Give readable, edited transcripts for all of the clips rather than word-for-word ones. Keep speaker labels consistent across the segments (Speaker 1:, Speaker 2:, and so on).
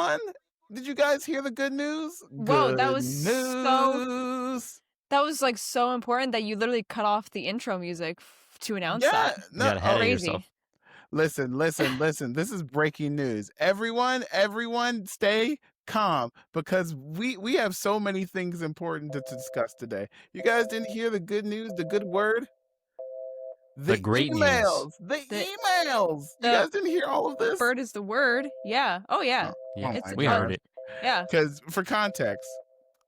Speaker 1: everyone. Did you guys hear the good news?
Speaker 2: Whoa, that
Speaker 1: Good
Speaker 2: was
Speaker 1: news.
Speaker 2: that was like so important that you literally cut off the intro music to announce that.
Speaker 1: Yeah,
Speaker 3: You
Speaker 1: no,
Speaker 3: got ahead of
Speaker 2: Crazy.
Speaker 3: yourself.
Speaker 1: listen. This is breaking news. Everyone, stay calm because we have so many things important to discuss today. You guys didn't hear the good news, the good word,
Speaker 3: The great news.
Speaker 1: the
Speaker 2: The-
Speaker 1: emails. You
Speaker 2: the
Speaker 1: guys didn't hear all of this.
Speaker 2: Bird is the word. Yeah. Oh yeah.
Speaker 3: Yeah,
Speaker 1: Oh
Speaker 2: It's
Speaker 1: my
Speaker 3: we
Speaker 1: God.
Speaker 3: heard it.
Speaker 2: Yeah.
Speaker 1: Because for context,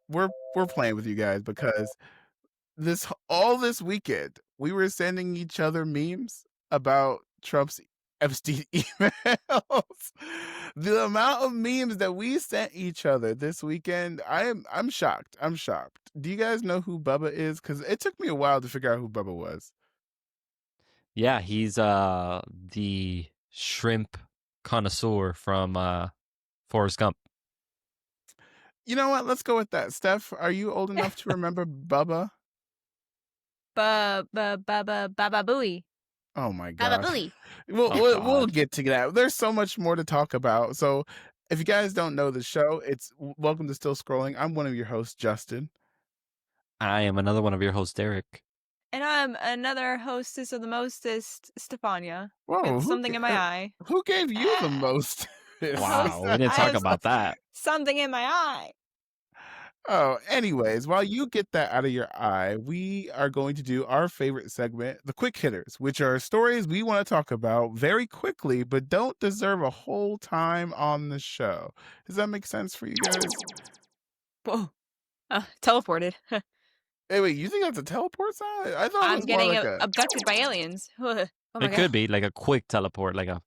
Speaker 1: we're playing with you guys because all this weekend we were sending each other memes about Trump's Epstein emails. The amount of memes that we sent each other this weekend, I'm shocked. I'm shocked. Do you guys know who Bubba is? Because it took me a while to figure out who Bubba was.
Speaker 3: Yeah, he's the shrimp connoisseur from Forrest Gump.
Speaker 1: You know what? Let's go with that. Steph, are you old enough to remember Bubba?
Speaker 2: Baba Booey.
Speaker 1: Oh my
Speaker 2: Baba
Speaker 1: gosh.
Speaker 2: Booey.
Speaker 1: We'll
Speaker 3: God.
Speaker 1: get to that. There's so much more to talk about. So if you guys don't know the show, it's Welcome to Still Scrolling. I'm one of your hosts, Justin.
Speaker 3: I am another one of your hosts, Derek.
Speaker 2: And I'm another hostess of the mostest, Stefania.
Speaker 1: Whoa,
Speaker 2: With something in my eye.
Speaker 1: Who gave you the most?
Speaker 3: Wow, we didn't
Speaker 2: I
Speaker 3: talk
Speaker 2: have
Speaker 3: about that.
Speaker 2: Something in my eye.
Speaker 1: Oh, anyways, while you get that out of your eye, we are going to do our favorite segment, the quick hitters, which are stories we want to talk about very quickly, but don't deserve a whole time on the show. Does that make sense for you guys?
Speaker 2: Whoa. Teleported.
Speaker 1: Hey, wait, you think that's a teleport sound? I thought it
Speaker 2: I'm
Speaker 1: was more
Speaker 2: getting
Speaker 1: like a...
Speaker 2: abducted by aliens. Oh my
Speaker 3: It
Speaker 2: God.
Speaker 3: could be like a quick teleport, like a.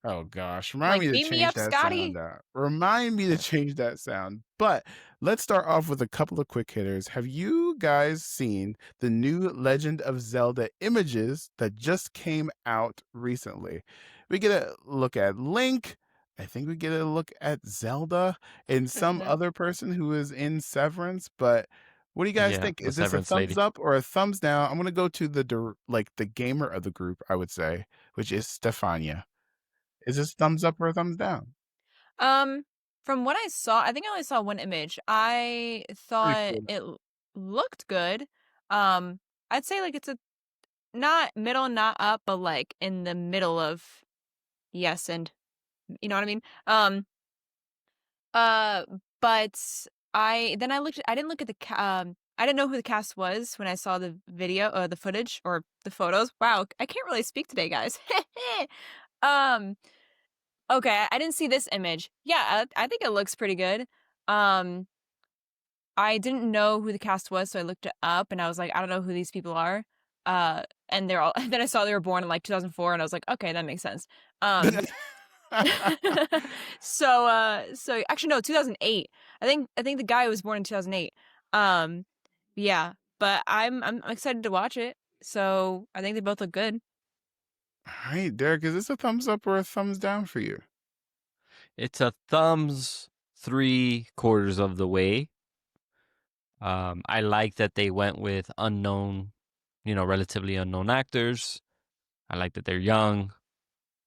Speaker 1: Oh gosh,
Speaker 2: Like,
Speaker 1: remind me to
Speaker 2: beam me
Speaker 1: change
Speaker 2: up,
Speaker 1: that
Speaker 2: Scotty.
Speaker 1: sound out. Remind me to change that sound. But let's start off with a couple of quick hitters. Have you guys seen the new Legend of Zelda images that just came out recently? We get a look at Link. I think we get a look at Zelda and some
Speaker 2: Mhm.
Speaker 1: other person who is in Severance. But what do you guys
Speaker 3: Yeah,
Speaker 1: think?
Speaker 3: the
Speaker 1: Is this a
Speaker 3: Severance
Speaker 1: thumbs
Speaker 3: lady.
Speaker 1: up or a thumbs down? I'm gonna go to the gamer of the group, I would say, which is Stefania. Is this thumbs up or a thumbs down?
Speaker 2: From what I saw, I think I only saw one image. I thought
Speaker 1: cool.
Speaker 2: it looked good. I'd say like it's a not middle, not up, but like in the middle of yes and you know what I mean? Uh, but I looked. I didn't look at I didn't know who the cast was when I saw the video or the footage or the photos. Wow, I can't really speak today, guys. um, okay, I didn't see this image. Yeah, I think it looks pretty good. Um, I didn't know who the cast was, so I looked it up and I was like, I don't know who these people are. And they're all. Then I saw they were born in like 2004, and I was like, okay, that makes sense. So actually no, 2008. I think the guy was born in 2008. Yeah, but I'm excited to watch it. So I think they both look good.
Speaker 1: All right, Derek, is this a thumbs up or a thumbs down for you?
Speaker 3: It's a thumbs 3/4 of the way. I like that they went with unknown, relatively unknown actors. I like that they're young.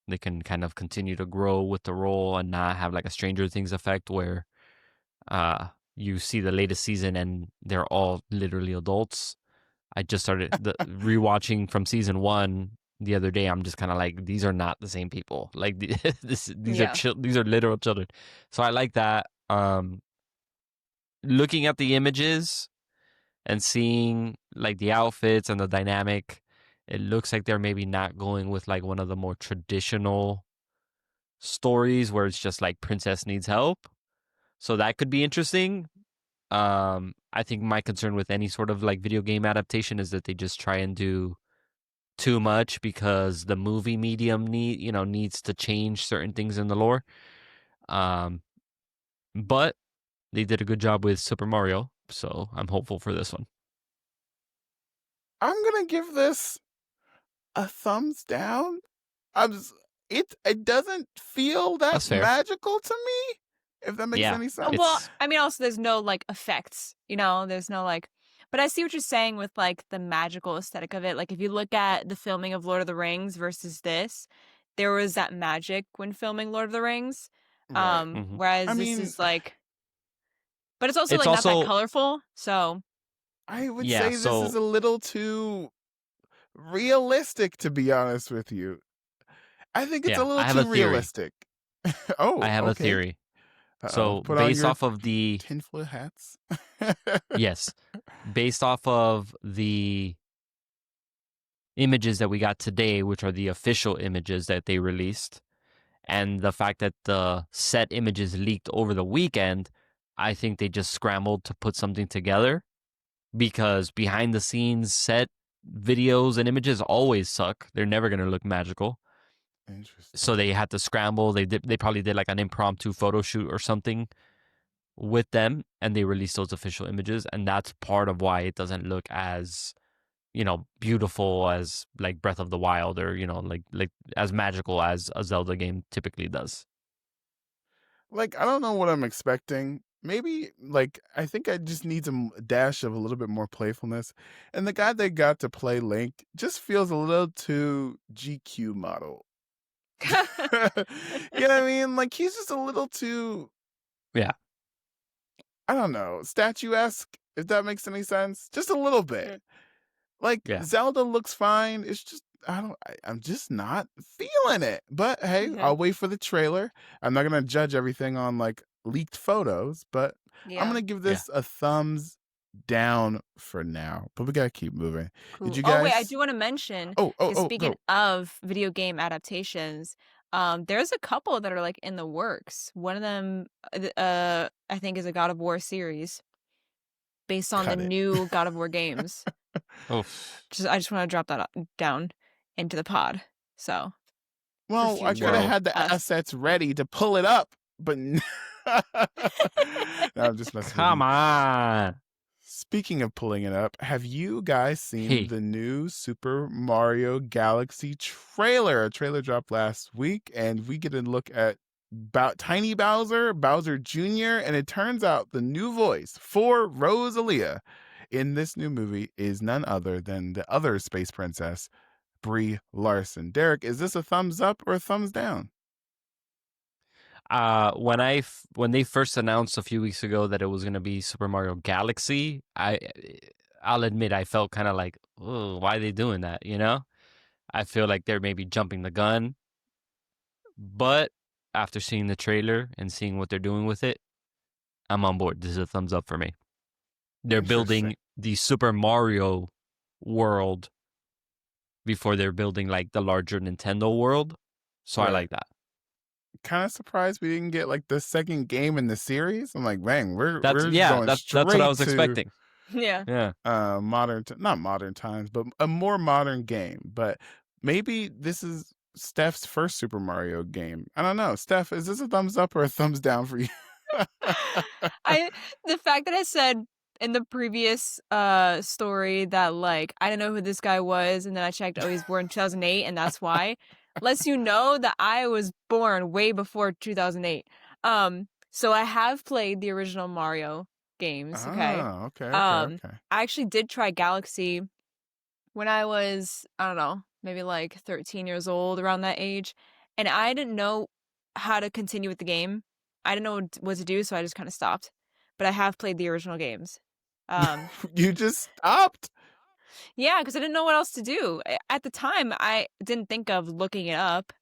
Speaker 3: They can kind of continue to grow with the role and not have like a Stranger Things effect where you see the latest season and they're all literally adults. I just started rewatching from season 1 the other day. I'm just kind of like, these are not the same people. Like these
Speaker 2: Yeah.
Speaker 3: these are literal children. So I like that. Looking at the images and seeing like the outfits and the dynamic, it looks like they're maybe not going with like one of the more traditional stories where it's just like princess needs help. So that could be interesting. I think my concern with any sort of like video game adaptation is that they just try and do too much because the movie medium needs to change certain things in the lore. But they did a good job with Super Mario, so I'm hopeful for this one.
Speaker 1: I'm gonna give this a thumbs down. It doesn't feel that
Speaker 3: That's fair.
Speaker 1: magical to me, if that makes
Speaker 3: Yeah.
Speaker 1: any sense.
Speaker 2: Well, I mean, also there's no like effects. There's no like. But I see what you're saying with like the magical aesthetic of it. Like if you look at the filming of Lord of the Rings versus this, there was that magic when filming Lord of the Rings.
Speaker 1: Right.
Speaker 3: Mhm.
Speaker 1: I
Speaker 2: Whereas this
Speaker 1: mean,
Speaker 2: is like, but it's also
Speaker 3: It's
Speaker 2: like not that
Speaker 3: also
Speaker 2: colorful. So
Speaker 1: I would
Speaker 3: yeah,
Speaker 1: say this is
Speaker 3: so
Speaker 1: a little too realistic, to be honest with you. I think it's a
Speaker 3: yeah,
Speaker 1: little
Speaker 3: I have a
Speaker 1: too
Speaker 3: theory.
Speaker 1: realistic.
Speaker 3: I
Speaker 1: Oh,
Speaker 3: have a
Speaker 1: okay.
Speaker 3: theory.
Speaker 1: Uh-oh.
Speaker 3: So
Speaker 1: Put on
Speaker 3: based
Speaker 1: your
Speaker 3: off of the
Speaker 1: tinfoil hats.
Speaker 3: yes, based off of the images that we got today, which are the official images that they released, and the fact that the set images leaked over the weekend, I think they just scrambled to put something together because behind the scenes set videos and images always suck. They're never going to look magical. So
Speaker 1: Interesting.
Speaker 3: they had to scramble. They probably did like an impromptu photo shoot or something with them and they released those official images and that's part of why it doesn't look as beautiful as like Breath of the Wild or like as magical as a Zelda game typically does.
Speaker 1: Like, I don't know what I'm expecting. Maybe, like, I think I just need some dash of a little bit more playfulness. And the guy they got to play Link just feels a little too GQ model. You know what I mean? Like, he's just a little too,
Speaker 3: Yeah.
Speaker 1: I don't know, statuesque, if that makes any sense. Just a little bit.
Speaker 2: Mm.
Speaker 1: Like,
Speaker 3: Yeah.
Speaker 1: Zelda looks fine. It's just, I'm just not feeling it. But hey,
Speaker 2: Okay.
Speaker 1: I'll wait for the trailer. I'm not going to judge everything on like leaked photos, but I'm
Speaker 2: Yeah.
Speaker 1: going to give
Speaker 3: Yeah.
Speaker 1: this a thumbs down for now. But we got to keep moving. Did
Speaker 2: Cool.
Speaker 1: you
Speaker 2: Oh wait, I
Speaker 1: guys?
Speaker 2: do want to mention,
Speaker 1: Oh,
Speaker 2: 'cause
Speaker 1: oh,
Speaker 2: speaking
Speaker 1: go.
Speaker 2: of video game adaptations, there's a couple that are like in the works. One of them, I think, is a God of War series based on the
Speaker 1: Cut it.
Speaker 2: new God of War games.
Speaker 3: Oh,
Speaker 2: I just want to drop that down into the pod. So for
Speaker 1: Well, I could have
Speaker 2: future
Speaker 3: whoa.
Speaker 1: had the
Speaker 2: us.
Speaker 1: assets ready to pull it up, but no, I'm just messing with
Speaker 3: Come
Speaker 1: you.
Speaker 3: on.
Speaker 1: Speaking of pulling it up, have you guys seen
Speaker 3: Hey.
Speaker 1: the new Super Mario Galaxy trailer? A trailer dropped last week, and we get a look at Tiny Bowser, Bowser Jr., and it turns out the new voice for Rosalia in this new movie is none other than the other space princess, Brie Larson. Derek, is this a thumbs up or a thumbs down?
Speaker 3: When they first announced a few weeks ago that it was going to be Super Mario Galaxy, I'll admit I felt kind of like, oh, why are they doing that? I feel like they're maybe jumping the gun. But after seeing the trailer and seeing what they're doing with it, I'm on board. This is a thumbs up for me. They're
Speaker 1: Interesting.
Speaker 3: building the Super Mario world before they're building like the larger Nintendo world. So I
Speaker 1: Right.
Speaker 3: like that.
Speaker 1: Kind of surprised we didn't get like the second game in the series. I'm like, bang, we're
Speaker 3: That's
Speaker 1: just
Speaker 3: yeah,
Speaker 1: going
Speaker 3: that's what I
Speaker 1: straight
Speaker 3: was
Speaker 1: to
Speaker 3: expecting.
Speaker 2: Yeah.
Speaker 3: Yeah.
Speaker 1: not modern times, but a more modern game. But maybe this is Steph's first Super Mario game. I don't know. Steph, is this a thumbs up or a thumbs down for you?
Speaker 2: I the fact that I said in the previous story that like I didn't know who this guy was and then I checked, oh, he's born in 2008 and that's why, lets you know that I was born way before 2008. So I have played the original Mario games, okay?
Speaker 1: Ah,
Speaker 2: Um
Speaker 1: okay.
Speaker 2: I actually did try Galaxy when I was, I don't know, maybe like 13 years old, around that age, and I didn't know how to continue with the game. I didn't know what to do, so I just kind of stopped. But I have played the original games. Um,
Speaker 1: You just stopped?
Speaker 2: yeah, because I didn't know what else to do. At the time, I didn't think of looking it up,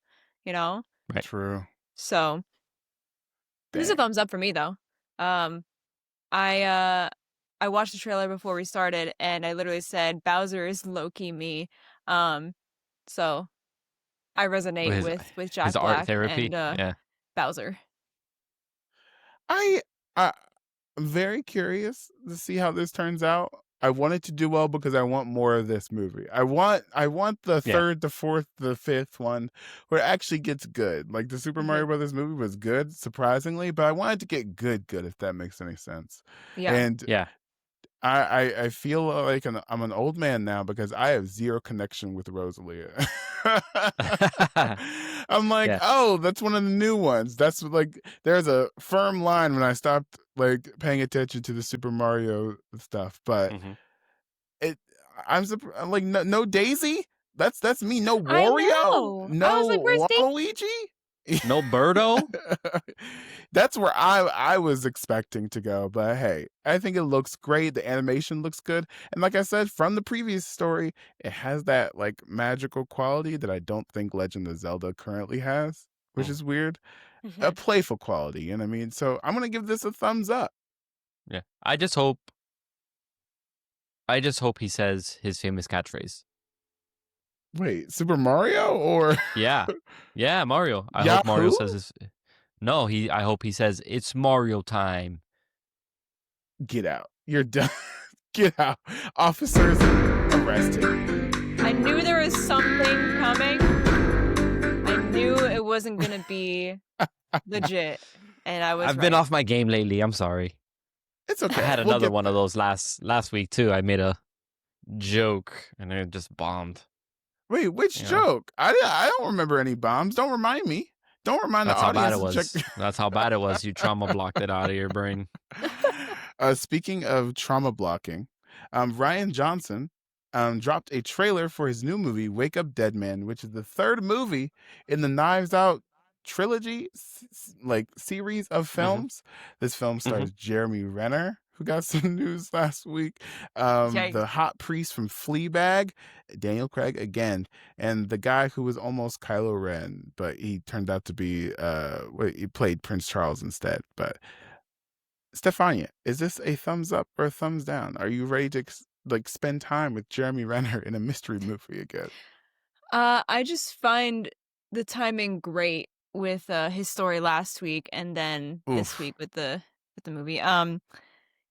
Speaker 2: you know?
Speaker 3: Right.
Speaker 1: True.
Speaker 2: So this is a
Speaker 1: Dang.
Speaker 2: thumbs up for me, though. Um, I watched the trailer before we started, and I literally said Bowser is low-key me. So I
Speaker 3: With
Speaker 2: resonate with
Speaker 3: his
Speaker 2: Jack
Speaker 3: art
Speaker 2: Black and
Speaker 3: therapy. Yeah.
Speaker 2: Bowser.
Speaker 1: I I'm very curious to see how this turns out. I want it to do well because I want more of this movie. I want the
Speaker 3: Yeah.
Speaker 1: third, the fourth, the fifth one where it actually gets good. Like the Super Mario Brothers movie was good, surprisingly, but I wanted to get good, if that makes any sense.
Speaker 2: Yeah.
Speaker 1: And
Speaker 3: Yeah.
Speaker 1: I feel like I'm an old man now because I have zero connection with Rosalia. I'm like,
Speaker 3: Yeah.
Speaker 1: oh, that's one of the new ones. That's like, there's a firm line when I stopped like paying attention to the Super Mario stuff. But
Speaker 3: Mhm.
Speaker 1: it, I'm like, no Daisy. That's me. No
Speaker 2: I
Speaker 1: Wario.
Speaker 2: know. I was like,
Speaker 1: No
Speaker 2: where's Dave?
Speaker 1: Waluigi.
Speaker 3: No Birdo?
Speaker 1: That's where I was expecting to go, but hey, I think it looks great. The animation looks good, and like I said from the previous story, it has that like magical quality that I don't think Legend of Zelda currently has, which
Speaker 3: Mm,
Speaker 1: is weird. A
Speaker 2: Mhm.
Speaker 1: playful quality, you know what I mean? So I'm gonna give this a thumbs up.
Speaker 3: yeah. I just hope he says his famous catchphrase.
Speaker 1: Wait, Super Mario or
Speaker 3: Yeah. Yeah, Mario. I hope Mario
Speaker 1: Yahoo?
Speaker 3: says his No, I hope he says it's Mario time.
Speaker 1: Get out! You're done. Get out! Officers arrested.
Speaker 2: I knew there was something coming. I knew it wasn't gonna be legit, and I was
Speaker 3: I've been
Speaker 2: right.
Speaker 3: off my game lately. I'm sorry.
Speaker 1: It's
Speaker 3: I
Speaker 1: okay.
Speaker 3: had
Speaker 1: We'll
Speaker 3: another
Speaker 1: get
Speaker 3: one of
Speaker 1: there.
Speaker 3: those last week too. I made a joke and it just bombed.
Speaker 1: Wait, which
Speaker 3: You know,
Speaker 1: joke? I don't remember any bombs. Don't remind me. Don't remind the
Speaker 3: that's how bad
Speaker 1: audience
Speaker 3: it
Speaker 1: to check.
Speaker 3: was. That's how bad it was. You trauma blocked it out of your brain.
Speaker 1: Speaking of trauma blocking, Ryan Johnson dropped a trailer for his new movie, Wake Up Dead Man, which is the third movie in the Knives Out trilogy, like series of
Speaker 3: Hmm.
Speaker 1: films. This film
Speaker 3: Hmm.
Speaker 1: stars Jeremy Renner, who got some news last week,
Speaker 2: Yikes.
Speaker 1: the hot priest from Fleabag, Daniel Craig again, and the guy who was almost Kylo Ren, but he turned out to be he played Prince Charles instead. But Stefania, is this a thumbs up or a thumbs down? Are you ready to like spend time with Jeremy Renner in a mystery movie again?
Speaker 2: I just find the timing great with his story last week and then this
Speaker 1: Oof.
Speaker 2: week with the movie.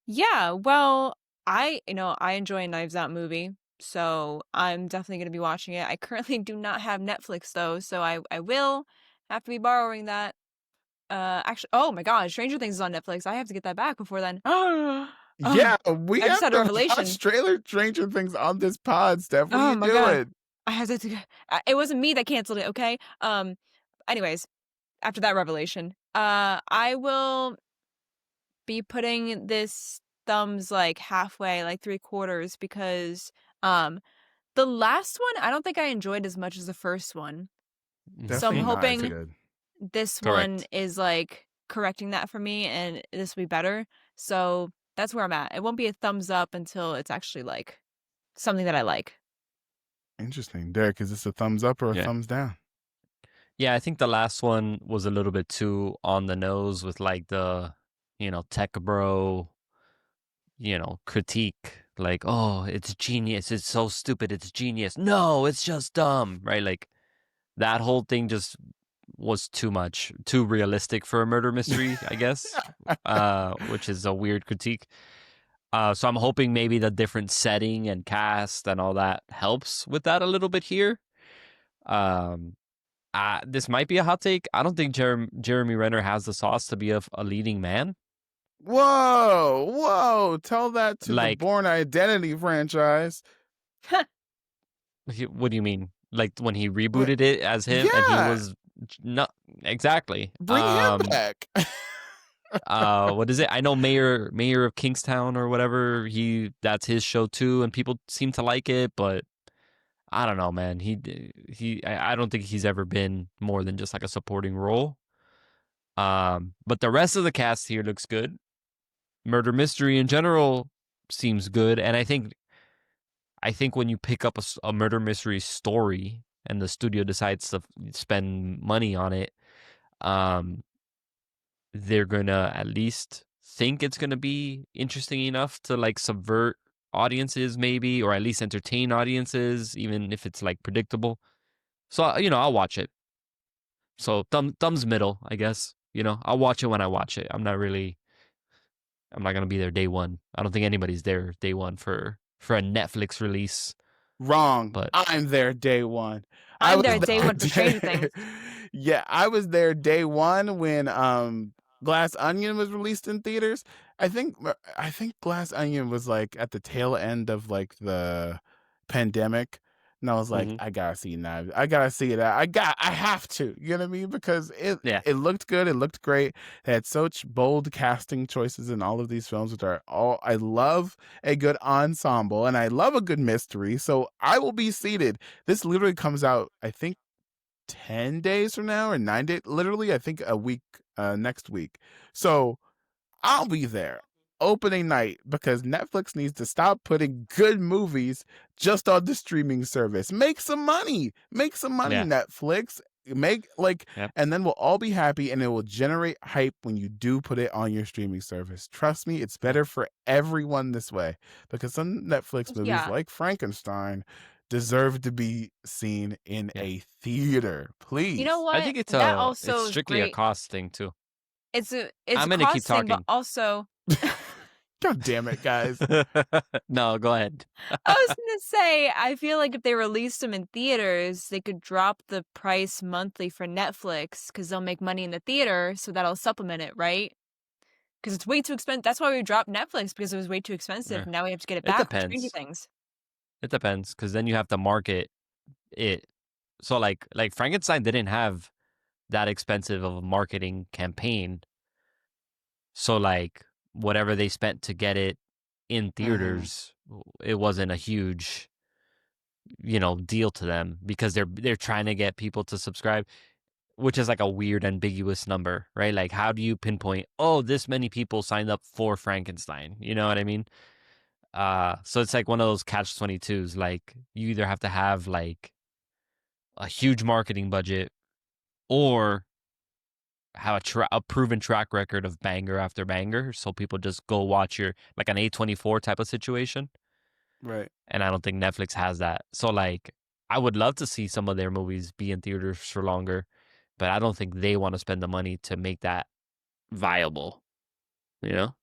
Speaker 2: Yeah, well, I enjoy a Knives Out movie, so I'm definitely gonna be watching it. I currently do not have Netflix though, so I will have to be borrowing that. Actually, oh my God, Stranger Things is on Netflix. I have to get that back before then. Oh,
Speaker 1: Yeah, we
Speaker 2: I just
Speaker 1: have
Speaker 2: had a
Speaker 1: to
Speaker 2: revelation.
Speaker 1: watch trailer Stranger Things on this pod, Steph. What are
Speaker 2: Oh
Speaker 1: you
Speaker 2: my God,
Speaker 1: doing?
Speaker 2: I had to. It wasn't me that canceled it. Okay. Anyways, after that revelation, I will be putting this thumbs like halfway, like three quarters, because the last one I don't think I enjoyed as much as the first one. So I'm
Speaker 1: Definitely
Speaker 3: Mm,
Speaker 1: not as
Speaker 2: hoping
Speaker 1: good.
Speaker 2: this one
Speaker 3: correct.
Speaker 2: is like correcting that for me and this will be better. So that's where I'm at. It won't be a thumbs up until it's actually like something that I like.
Speaker 1: Interesting. Derek, is this a thumbs up or a
Speaker 3: Yeah.
Speaker 1: thumbs down?
Speaker 3: Yeah, I think the last one was a little bit too on the nose with like tech bro, critique. Like, oh, it's genius. It's so stupid. It's genius. No, it's just dumb. Right? Like that whole thing just was too much, too realistic for a murder mystery, I guess. Which is a weird critique. So I'm hoping maybe the different setting and cast and all that helps with that a little bit here. Um, this might be a hot take. I don't think Jeremy Renner has the sauce to be a leading man.
Speaker 1: Whoa, whoa. Tell that to the
Speaker 3: Like,
Speaker 1: Born Identity franchise.
Speaker 3: what do you mean? Like when he
Speaker 1: Wh-
Speaker 3: rebooted it as him and he
Speaker 1: Yeah,
Speaker 3: was not exactly.
Speaker 1: bring him back.
Speaker 3: What is it? I know Mayor of Kingstown or whatever. That's his show too, and people seem to like it, but I don't know, man. I don't think he's ever been more than just like a supporting role. But the rest of the cast here looks good. Murder mystery in general seems good, and I think when you pick up a murder mystery story and the studio decides to spend money on it, um, they're gonna at least think it's gonna be interesting enough to like subvert audiences, maybe, or at least entertain audiences, even if it's like predictable. So I'll watch it. So thumbs middle, I guess. I'll watch it when I watch it. I'm not gonna be there day one. I don't think anybody's there day one for a Netflix release.
Speaker 1: Wrong.
Speaker 3: But
Speaker 1: I'm there day one. I
Speaker 2: I'm there
Speaker 1: was
Speaker 2: at day
Speaker 1: there
Speaker 2: one for Stranger
Speaker 1: day
Speaker 2: Things.
Speaker 1: Yeah, I was there day one when Glass Onion was released in theaters. I think Glass Onion was like at the tail end of like the pandemic. And I was like,
Speaker 3: mhm.
Speaker 1: I gotta see Knives. I gotta see it. I have to. You know what I mean? Because it
Speaker 3: Yeah,
Speaker 1: it looked good. It looked great. They had such bold casting choices in all of these films, which are all I love a good ensemble and I love a good mystery. So I will be seated. This literally comes out, I think, 10 days from now or 9 days, literally, I think a week, next week. So I'll be there opening night because Netflix needs to stop putting good movies just on the streaming service. Make some money. Make some money,
Speaker 3: Yeah.
Speaker 1: Netflix.
Speaker 3: Yep.
Speaker 1: And then we'll all be happy and it will generate hype when you do put it on your streaming service. Trust me, it's better for everyone this way because some Netflix movies
Speaker 2: Yeah.
Speaker 1: like Frankenstein deserve to be seen in
Speaker 3: Yeah.
Speaker 1: a theater. Please.
Speaker 2: You know
Speaker 3: I
Speaker 2: what?
Speaker 3: think it's
Speaker 2: That
Speaker 3: it's
Speaker 2: also is
Speaker 3: strictly a
Speaker 2: great.
Speaker 3: cost thing too.
Speaker 2: It's a
Speaker 3: I'm gonna keep
Speaker 2: cost thing, but
Speaker 3: talking.
Speaker 2: also
Speaker 1: God damn it, guys.
Speaker 3: No, go ahead.
Speaker 2: I was gonna say, I feel like if they released them in theaters, they could drop the price monthly for Netflix because they'll make money in the theater, so that'll supplement it, right? Because it's way too expensive. That's why we dropped Netflix because it was way too expensive.
Speaker 3: Yeah.
Speaker 2: Now we have to get it
Speaker 3: It
Speaker 2: back with Stranger
Speaker 3: depends.
Speaker 2: Things.
Speaker 3: It depends because then you have to market it. So like Frankenstein didn't have that expensive of a marketing campaign. So like whatever they spent to get it in theaters, it wasn't a huge, deal to them because they're trying to get people to subscribe, which is like a weird ambiguous number, right? Like how do you pinpoint, oh, this many people signed up for Frankenstein? You know what I mean? So it's like one of those catch-22s. Like you either have to have like a huge marketing budget or have a proven track record of banger after banger, so people just go watch your like an A24 type of situation.
Speaker 1: Right.
Speaker 3: And I don't think Netflix has that. So like, I would love to see some of their movies be in theaters for longer, but I don't think they want to spend the money to make that viable. You know?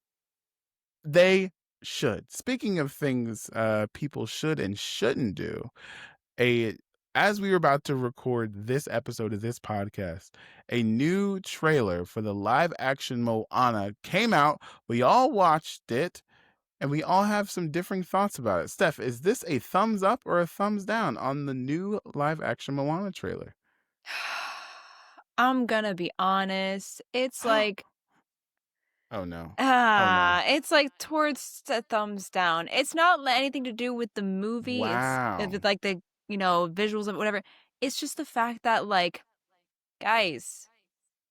Speaker 1: They should. Speaking of things people should and shouldn't do, a as we were about to record this episode of this podcast, a new trailer for the live action Moana came out. We all watched it and we all have some differing thoughts about it. Steph, is this a thumbs up or a thumbs down on the new live action Moana trailer?
Speaker 2: I'm gonna be honest. It's like
Speaker 1: Oh no. Oh no.
Speaker 2: it's like towards the thumbs down. It's not anything to do with the movie. It's
Speaker 1: Wow.
Speaker 2: with like the visuals of it, whatever. It's just the fact that like, guys,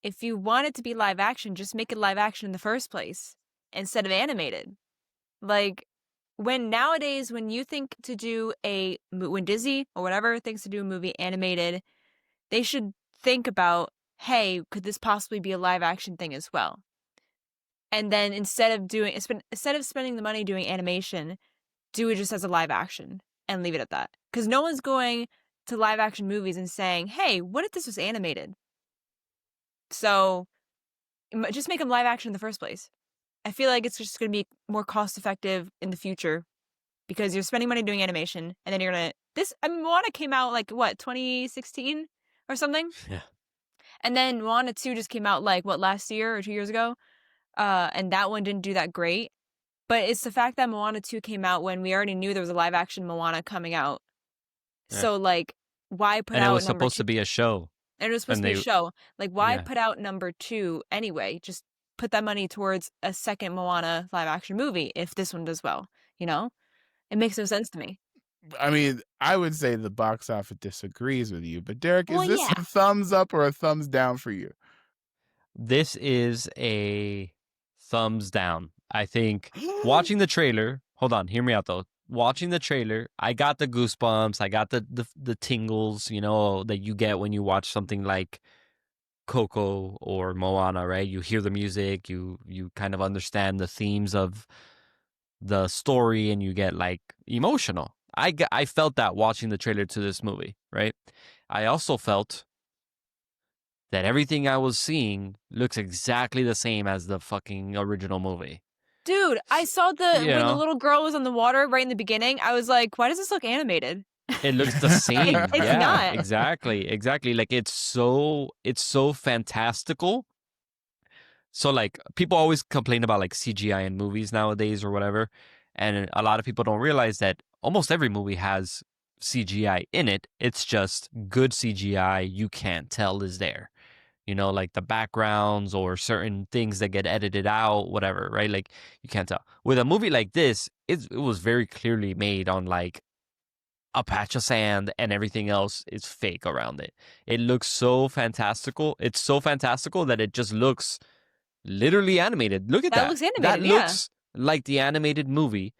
Speaker 2: if you want it to be live action, just make it live action in the first place instead of animated. Like when you think to do when Disney or whatever thinks to do a movie animated, they should think about, hey, could this possibly be a live action thing as well? And then instead of spending the money doing animation, do it just as a live action and leave it at that. Because no one's going to live action movies and saying, hey, what if this was animated? So just make them live action in the first place. I feel like it's just going to be more cost effective in the future because you're spending money doing animation and then you're going to. Moana came out like what, 2016 or something?
Speaker 3: Yeah.
Speaker 2: And then Moana 2 just came out like what, last year or 2 years ago? And that one didn't do that great. But it's the fact that Moana 2 came out when we already knew there was a live action Moana coming out.
Speaker 3: Yeah.
Speaker 2: So like, why put
Speaker 3: And
Speaker 2: out
Speaker 3: it was
Speaker 2: number
Speaker 3: supposed
Speaker 2: 2?
Speaker 3: to be a show.
Speaker 2: And it was supposed to be a show. Like, why
Speaker 3: Yeah.
Speaker 2: put out number 2 anyway? Just put that money towards a second Moana live action movie if this one does well, you know? It makes no sense to me.
Speaker 1: I mean, I would say the box office disagrees with you, but Derek, is
Speaker 2: Well,
Speaker 1: this
Speaker 2: yeah.
Speaker 1: a thumbs up or a thumbs down for you?
Speaker 3: This is a thumbs down. I think watching the trailer, hold on, hear me out though. Watching the trailer, I got the goosebumps, I got the tingles, that you get when you watch something like Coco or Moana, right? You hear the music, you kind of understand the themes of the story and you get like emotional. I felt that watching the trailer to this movie, right? I also felt that everything I was seeing looks exactly the same as the fucking original movie.
Speaker 2: Dude, I saw when the
Speaker 3: know?
Speaker 2: little girl was on the water right in the beginning, I was like, why does this look animated?
Speaker 3: It looks the same.
Speaker 2: It's
Speaker 3: Yeah,
Speaker 2: not.
Speaker 3: exactly. Like it's so fantastical. So like people always complain about like CGI in movies nowadays or whatever, and a lot of people don't realize that almost every movie has CGI in it. It's just good CGI you can't tell is there. Like the backgrounds or certain things that get edited out, whatever, right? Like you can't tell. With a movie like this, it was very clearly made on like a patch of sand and everything else is fake around it. It looks so fantastical. It's so fantastical that it just looks literally animated. Look at
Speaker 2: That
Speaker 3: that.
Speaker 2: looks
Speaker 3: That
Speaker 2: animated, yeah.
Speaker 3: looks like the animated movie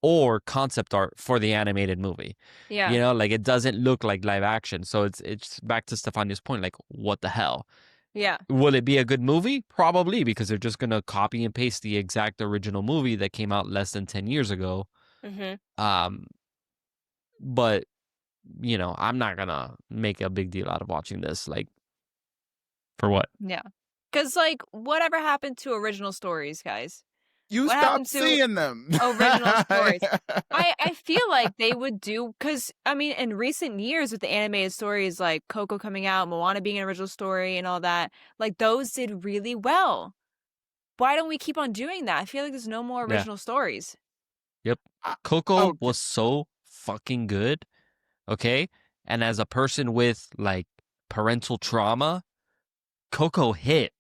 Speaker 3: or concept art for the animated movie.
Speaker 2: Yeah.
Speaker 3: You know, like it doesn't look like live action. So it's back to Stefania's point, like, what the hell?
Speaker 2: Yeah.
Speaker 3: Will it be a good movie? Probably, because they're just gonna copy and paste the exact original movie that came out less than 10 years ago.
Speaker 2: Mm-hmm.
Speaker 3: But you know, I'm not gonna make a big deal out of watching this. Like, for what?
Speaker 2: Yeah. Because, like, whatever happened to original stories, guys?
Speaker 1: You
Speaker 2: What
Speaker 1: stopped
Speaker 2: happened to
Speaker 1: seeing them.
Speaker 2: original stories? I feel like they would do, because, I mean, in recent years with the animated stories, like Coco coming out, Moana being an original story and all that, like, those did really well. Why don't we keep on doing that? I feel like there's no more
Speaker 3: Yeah.
Speaker 2: original stories.
Speaker 3: Yep.
Speaker 1: I-
Speaker 3: Coco
Speaker 1: okay.
Speaker 3: was so fucking good. Okay. And as a person with like parental trauma, Coco hit.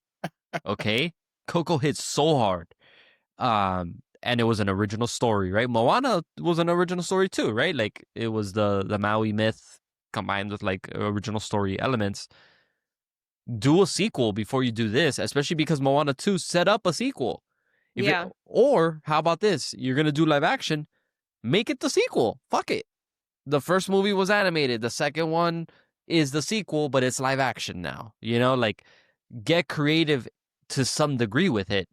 Speaker 3: Okay. Coco hit so hard. And it was an original story, right? Moana was an original story too, right? Like it was the Maui myth combined with like original story elements. Do a sequel before you do this, especially because Moana 2 set up a sequel.
Speaker 2: Yeah.
Speaker 3: Or how about this? You're gonna do live action, make it the sequel. Fuck it. The first movie was animated. The second one is the sequel, but it's live action now. You know, like get creative to some degree with it.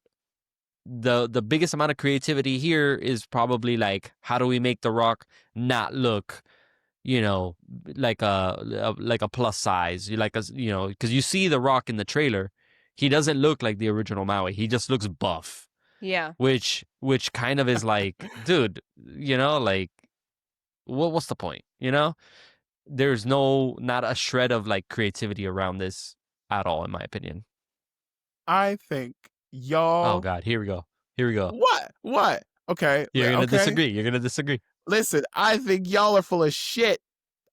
Speaker 3: The biggest amount of creativity here is probably like, how do we make The Rock not look, you know, like a plus size, like a, you know, because you see The Rock in the trailer, he doesn't look like the original Maui. He just looks buff,
Speaker 2: Yeah.
Speaker 3: which kind of is like, dude, you know, like what's the point? You know, there's not a shred of like creativity around this at all, in my opinion.
Speaker 1: I think
Speaker 3: Oh
Speaker 1: y'all.
Speaker 3: God, here we go. Here we go.
Speaker 1: What? Okay.
Speaker 3: You're gonna
Speaker 1: Okay.
Speaker 3: disagree. You're gonna disagree.
Speaker 1: Listen, I think y'all are full of shit.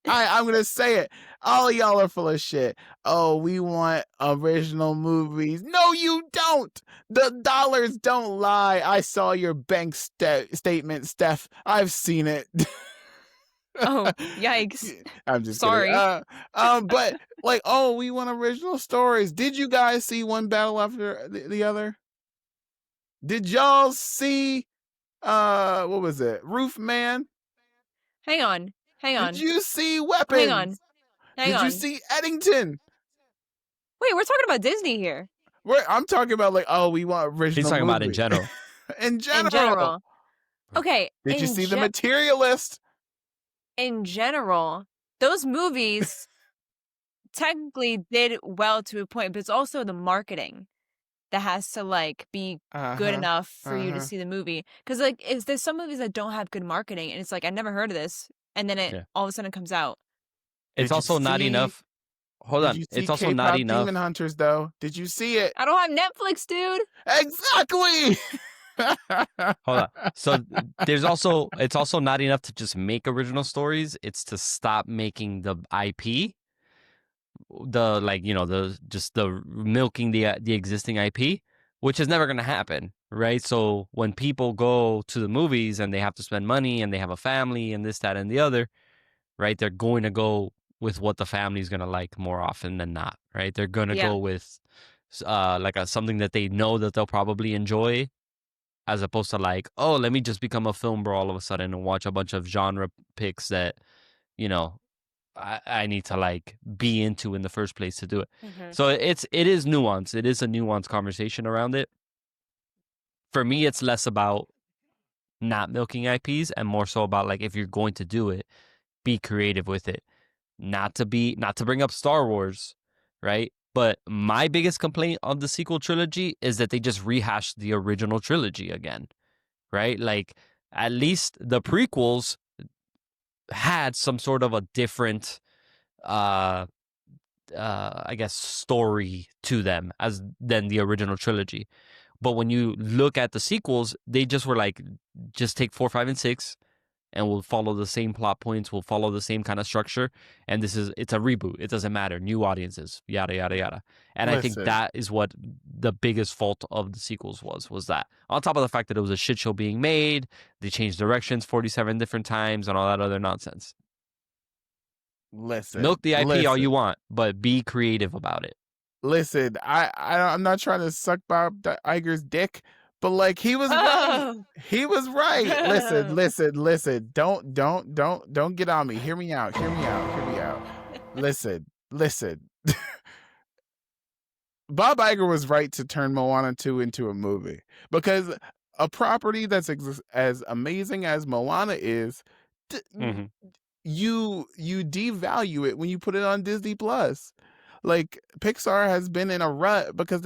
Speaker 1: I'm gonna say it. All of y'all are full of shit. Oh, we want original movies. No, you don't. The dollars don't lie. I saw your bank statement, Steph. I've seen it.
Speaker 2: Oh, yikes.
Speaker 1: I'm just
Speaker 2: Sorry.
Speaker 1: kidding. But like, oh, we want original stories. Did you guys see one battle after the other? Did y'all see what was it? Roof Man?
Speaker 2: Hang on. Hang
Speaker 1: Did
Speaker 2: on.
Speaker 1: you see
Speaker 2: Hang
Speaker 1: Weapons?
Speaker 2: on. Hang
Speaker 1: Did you
Speaker 2: on.
Speaker 1: see Eddington?
Speaker 2: Wait, we're talking about Disney here.
Speaker 1: I'm talking about like, oh, we want original.
Speaker 3: He's talking
Speaker 1: movie.
Speaker 3: about in general.
Speaker 1: In general.
Speaker 2: In general. Okay.
Speaker 1: Did you see The Materialist?
Speaker 2: In general, those movies technically did well to a point, but it's also the marketing that has to like be good enough for you to see the movie. Because like, if there's some movies that don't have good marketing, and it's like I never heard of this, and then it all of a sudden comes out.
Speaker 3: It's also not enough. Hold on. It's also not enough.
Speaker 1: Demon Hunters, though. Did you see it?
Speaker 2: I don't have Netflix, dude.
Speaker 1: Exactly.
Speaker 3: Hold on. So it's also not enough to just make original stories. It's to stop making the IP, the like, you know, the milking the existing IP, which is never going to happen, right? So when people go to the movies and they have to spend money and they have a family and this, that, and the other, right? They're going to go with what the family's going to like more often than not, right? They're going to go with like something that they know that they'll probably enjoy, as opposed to like, oh, let me just become a film bro all of a sudden and watch a bunch of genre picks that, you know, I need to like be into in the first place to do it.
Speaker 2: Mm-hmm.
Speaker 3: So it is nuanced. It is a nuanced conversation around it. For me, it's less about not milking IPs and more so about like, if you're going to do it, be creative with it. Not to bring up Star Wars, right? But my biggest complaint of the sequel trilogy is that they just rehashed the original trilogy again, right? Like, at least the prequels had some sort of a different, I guess, story to them than the original trilogy. But when you look at the sequels, they just were like, just take 4, 5, and 6, and we'll follow the same plot points. We'll follow the same kind of structure. And it's a reboot. It doesn't matter. New audiences, yada, yada, yada. And I think that is what the biggest fault of the sequels was that. On top of the fact that it was a shit show being made, they changed directions 47 different times and all that other nonsense.
Speaker 1: Listen,
Speaker 3: Milk the IP all you
Speaker 1: listen,
Speaker 3: want, but be creative about it.
Speaker 1: listen. I'm not trying to suck Iger's dick, but like he was right.
Speaker 2: Oh.
Speaker 1: He was right. Listen. Don't get on me. Hear me out. Hear me out. Hear me out. Listen. Bob Iger was right to turn Moana 2 into a movie because a property that's as amazing as Moana is, d-
Speaker 3: Mm-hmm.
Speaker 1: you devalue it when you put it on Disney Plus. Like Pixar has been in a rut because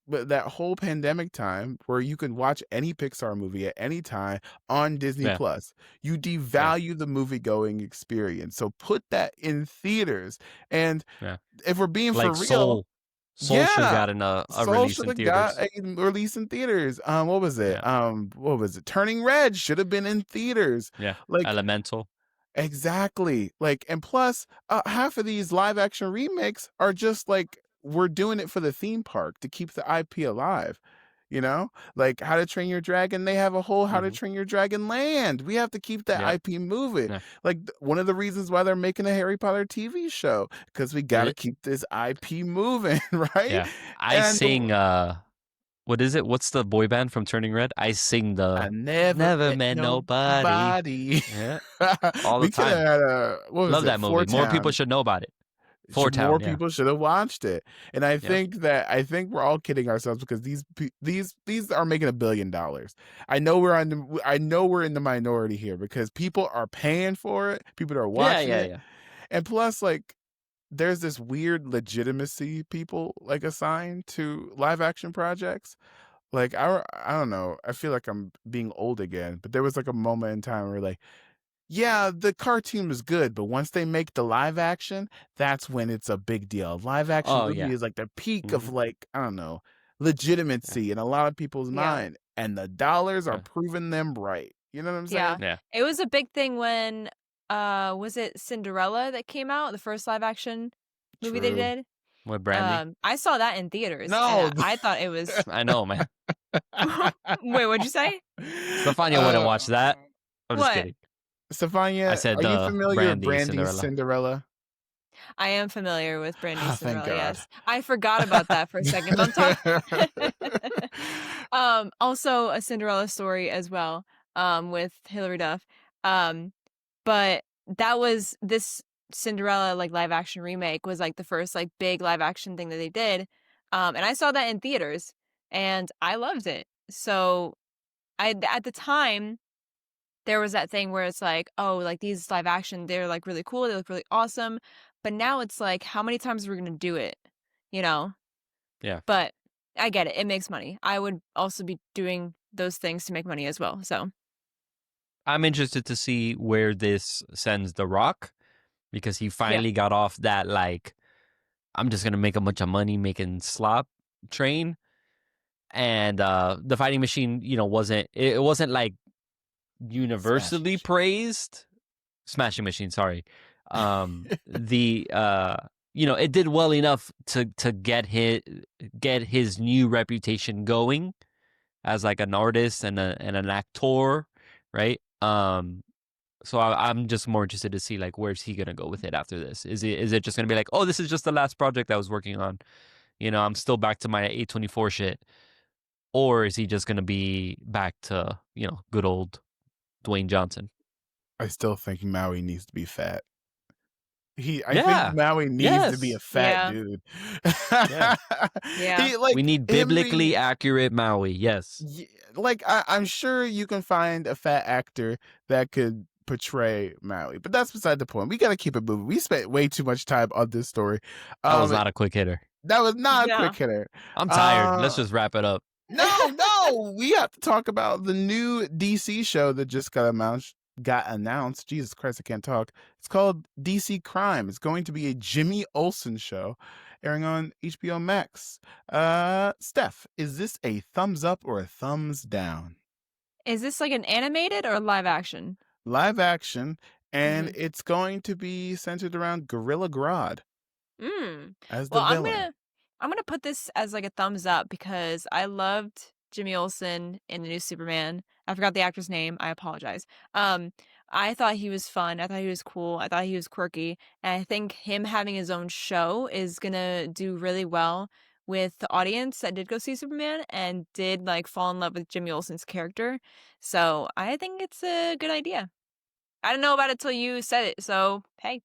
Speaker 1: but that whole pandemic time where you can watch any Pixar movie at any time on Disney
Speaker 3: Yeah,
Speaker 1: Plus. You
Speaker 3: yeah,
Speaker 1: devalue the movie going experience. So put that in theaters. And
Speaker 3: yeah.
Speaker 1: if we're being for
Speaker 3: Like
Speaker 1: real,
Speaker 3: Soul should have
Speaker 1: yeah,
Speaker 3: gotten a
Speaker 1: Soul
Speaker 3: release
Speaker 1: should
Speaker 3: in
Speaker 1: have got
Speaker 3: theaters.
Speaker 1: a release in theaters. What was it?
Speaker 3: Yeah,
Speaker 1: What was it? Turning Red should have been in theaters.
Speaker 3: yeah.
Speaker 1: Like
Speaker 3: Elemental.
Speaker 1: exactly. Like, and plus, half of these live action remakes are just like we're doing it for the theme park to keep the IP alive. You know, like How to Train Your Dragon, they have a whole How to
Speaker 3: Mm-hmm.
Speaker 1: Train Your Dragon land. We have to keep that
Speaker 3: Yep.
Speaker 1: IP moving.
Speaker 3: Yeah.
Speaker 1: Like one of the reasons why they're making a Harry Potter TV show because we got to
Speaker 3: It,
Speaker 1: keep this IP moving, right?
Speaker 3: yeah. I
Speaker 1: And
Speaker 3: sing what is it? What's the boy band from Turning Red? I sing
Speaker 1: I
Speaker 3: the
Speaker 1: never
Speaker 3: Never
Speaker 1: met
Speaker 3: Met Nobody.
Speaker 1: nobody.
Speaker 3: Yeah. All the
Speaker 1: We could have
Speaker 3: time.
Speaker 1: had a what was
Speaker 3: Love
Speaker 1: it?
Speaker 3: that movie.
Speaker 1: Four
Speaker 3: More people
Speaker 1: Town.
Speaker 3: should know about it. Four
Speaker 1: More
Speaker 3: Town, yeah.
Speaker 1: people should have watched it. And
Speaker 3: Yep.
Speaker 1: I think we're all kidding ourselves because these are making $1 billion. I know we're in the minority here because people are paying for it. People are
Speaker 3: Yeah,
Speaker 1: watching
Speaker 3: yeah,
Speaker 1: it.
Speaker 3: yeah.
Speaker 1: And plus like there's this weird legitimacy people like assign to live action projects. Like I don't know. I feel like I'm being old again, but there was like a moment in time where like yeah, the cartoon was good, but once they make the live action, that's when it's a big deal. Live action
Speaker 3: Oh
Speaker 1: movie
Speaker 3: yeah.
Speaker 1: is like the peak of
Speaker 3: Mm-hmm.
Speaker 1: like, I don't know,
Speaker 3: Yeah.
Speaker 1: legitimacy in a lot of people's
Speaker 2: Yeah.
Speaker 1: mind. And the dollars are
Speaker 3: Yeah.
Speaker 1: proving them right. You know what I'm
Speaker 2: Yeah.
Speaker 1: saying?
Speaker 3: Yeah.
Speaker 2: It was a big thing when was it Cinderella that came out, the first live action movie they
Speaker 1: True.
Speaker 2: did?
Speaker 3: With Brandy.
Speaker 2: I saw that in theaters and
Speaker 1: No.
Speaker 2: I thought it was
Speaker 3: I know, man.
Speaker 2: Wait, what'd you say?
Speaker 3: Stefania wouldn't
Speaker 1: uh,
Speaker 3: watch that. I'm just
Speaker 2: What?
Speaker 3: kidding. I
Speaker 1: Stefania,
Speaker 3: said
Speaker 1: are you
Speaker 3: the
Speaker 1: familiar with
Speaker 3: Brandy
Speaker 1: Brandy's
Speaker 3: Cinderella.
Speaker 1: Cinderella?
Speaker 2: I am familiar with Brandy's
Speaker 1: Ah, thank
Speaker 2: Cinderella,
Speaker 1: God.
Speaker 2: yes. I forgot about that for a second, but I'm talking also a Cinderella story as well, with Hilary Duff. But that was this Cinderella, like, live action remake was, like, the first, like, big live action thing that they did, and I saw that in theaters, and I loved it. So, at the time, there was that thing where it's like, "Oh, like, these live action, they're, like, really cool, they look really awesome," but now it's like, how many times are we gonna do it, you know?
Speaker 3: Yeah.
Speaker 2: But I get it, it makes money. I would also be doing those things to make money as well, so
Speaker 3: I'm interested to see where this sends The Rock because he finally got off that like I'm just gonna make a bunch of money making slop train. And the fighting machine, it wasn't like
Speaker 1: Smashing
Speaker 3: universally
Speaker 1: machine.
Speaker 3: praised. Smashing machine, sorry. The it did well enough to get his new reputation going as like an artist and an actor, right? So I'm just more interested to see like where's he gonna go with it after this? Is it just gonna be like, oh, this is just the last project I was working on? I'm still back to my A24 shit, or is he just gonna be back to good old Dwayne Johnson?
Speaker 1: I still think Maui needs to be fat. I think
Speaker 3: Yeah.
Speaker 1: Maui needs to be a
Speaker 3: Yes.
Speaker 1: fat
Speaker 2: yeah,
Speaker 1: dude.
Speaker 3: Yeah.
Speaker 2: yeah.
Speaker 1: He
Speaker 3: We
Speaker 1: like
Speaker 3: need
Speaker 1: him
Speaker 3: biblically
Speaker 1: being
Speaker 3: accurate Maui. Yes.
Speaker 1: like I'm sure you can find a fat actor that could portray Maui, but that's beside the point. We got to keep it moving. We spent way too much time on this story.
Speaker 3: That was
Speaker 1: Um,
Speaker 3: not a quick hitter.
Speaker 1: that was not a
Speaker 2: No.
Speaker 1: quick hitter.
Speaker 3: I'm tired. Let's
Speaker 1: Uh,
Speaker 3: just wrap it up.
Speaker 1: no, we have to talk about the new DC show that just got announced. Jesus Christ, I can't talk. It's called DC Crime. It's going to be a Jimmy Olsen show airing on HBO Max. Steph, is this a thumbs up or a thumbs down?
Speaker 2: Is this like an animated or live action?
Speaker 1: Live action, and
Speaker 2: Mhm.
Speaker 1: it's going to be centered around Gorilla Grodd
Speaker 2: Mm.
Speaker 1: as the
Speaker 2: Well,
Speaker 1: villain.
Speaker 2: I'm gonna put this as like a thumbs up because I loved Jimmy Olsen in the new Superman. I forgot the actor's name. I apologize. Um, I thought he was fun. I thought he was cool. I thought he was quirky. And I think him having his own show is gonna do really well with the audience that did go see Superman and did like fall in love with Jimmy Olsen's character. So I think it's a good idea. I didn't know about it till you said it. So hey.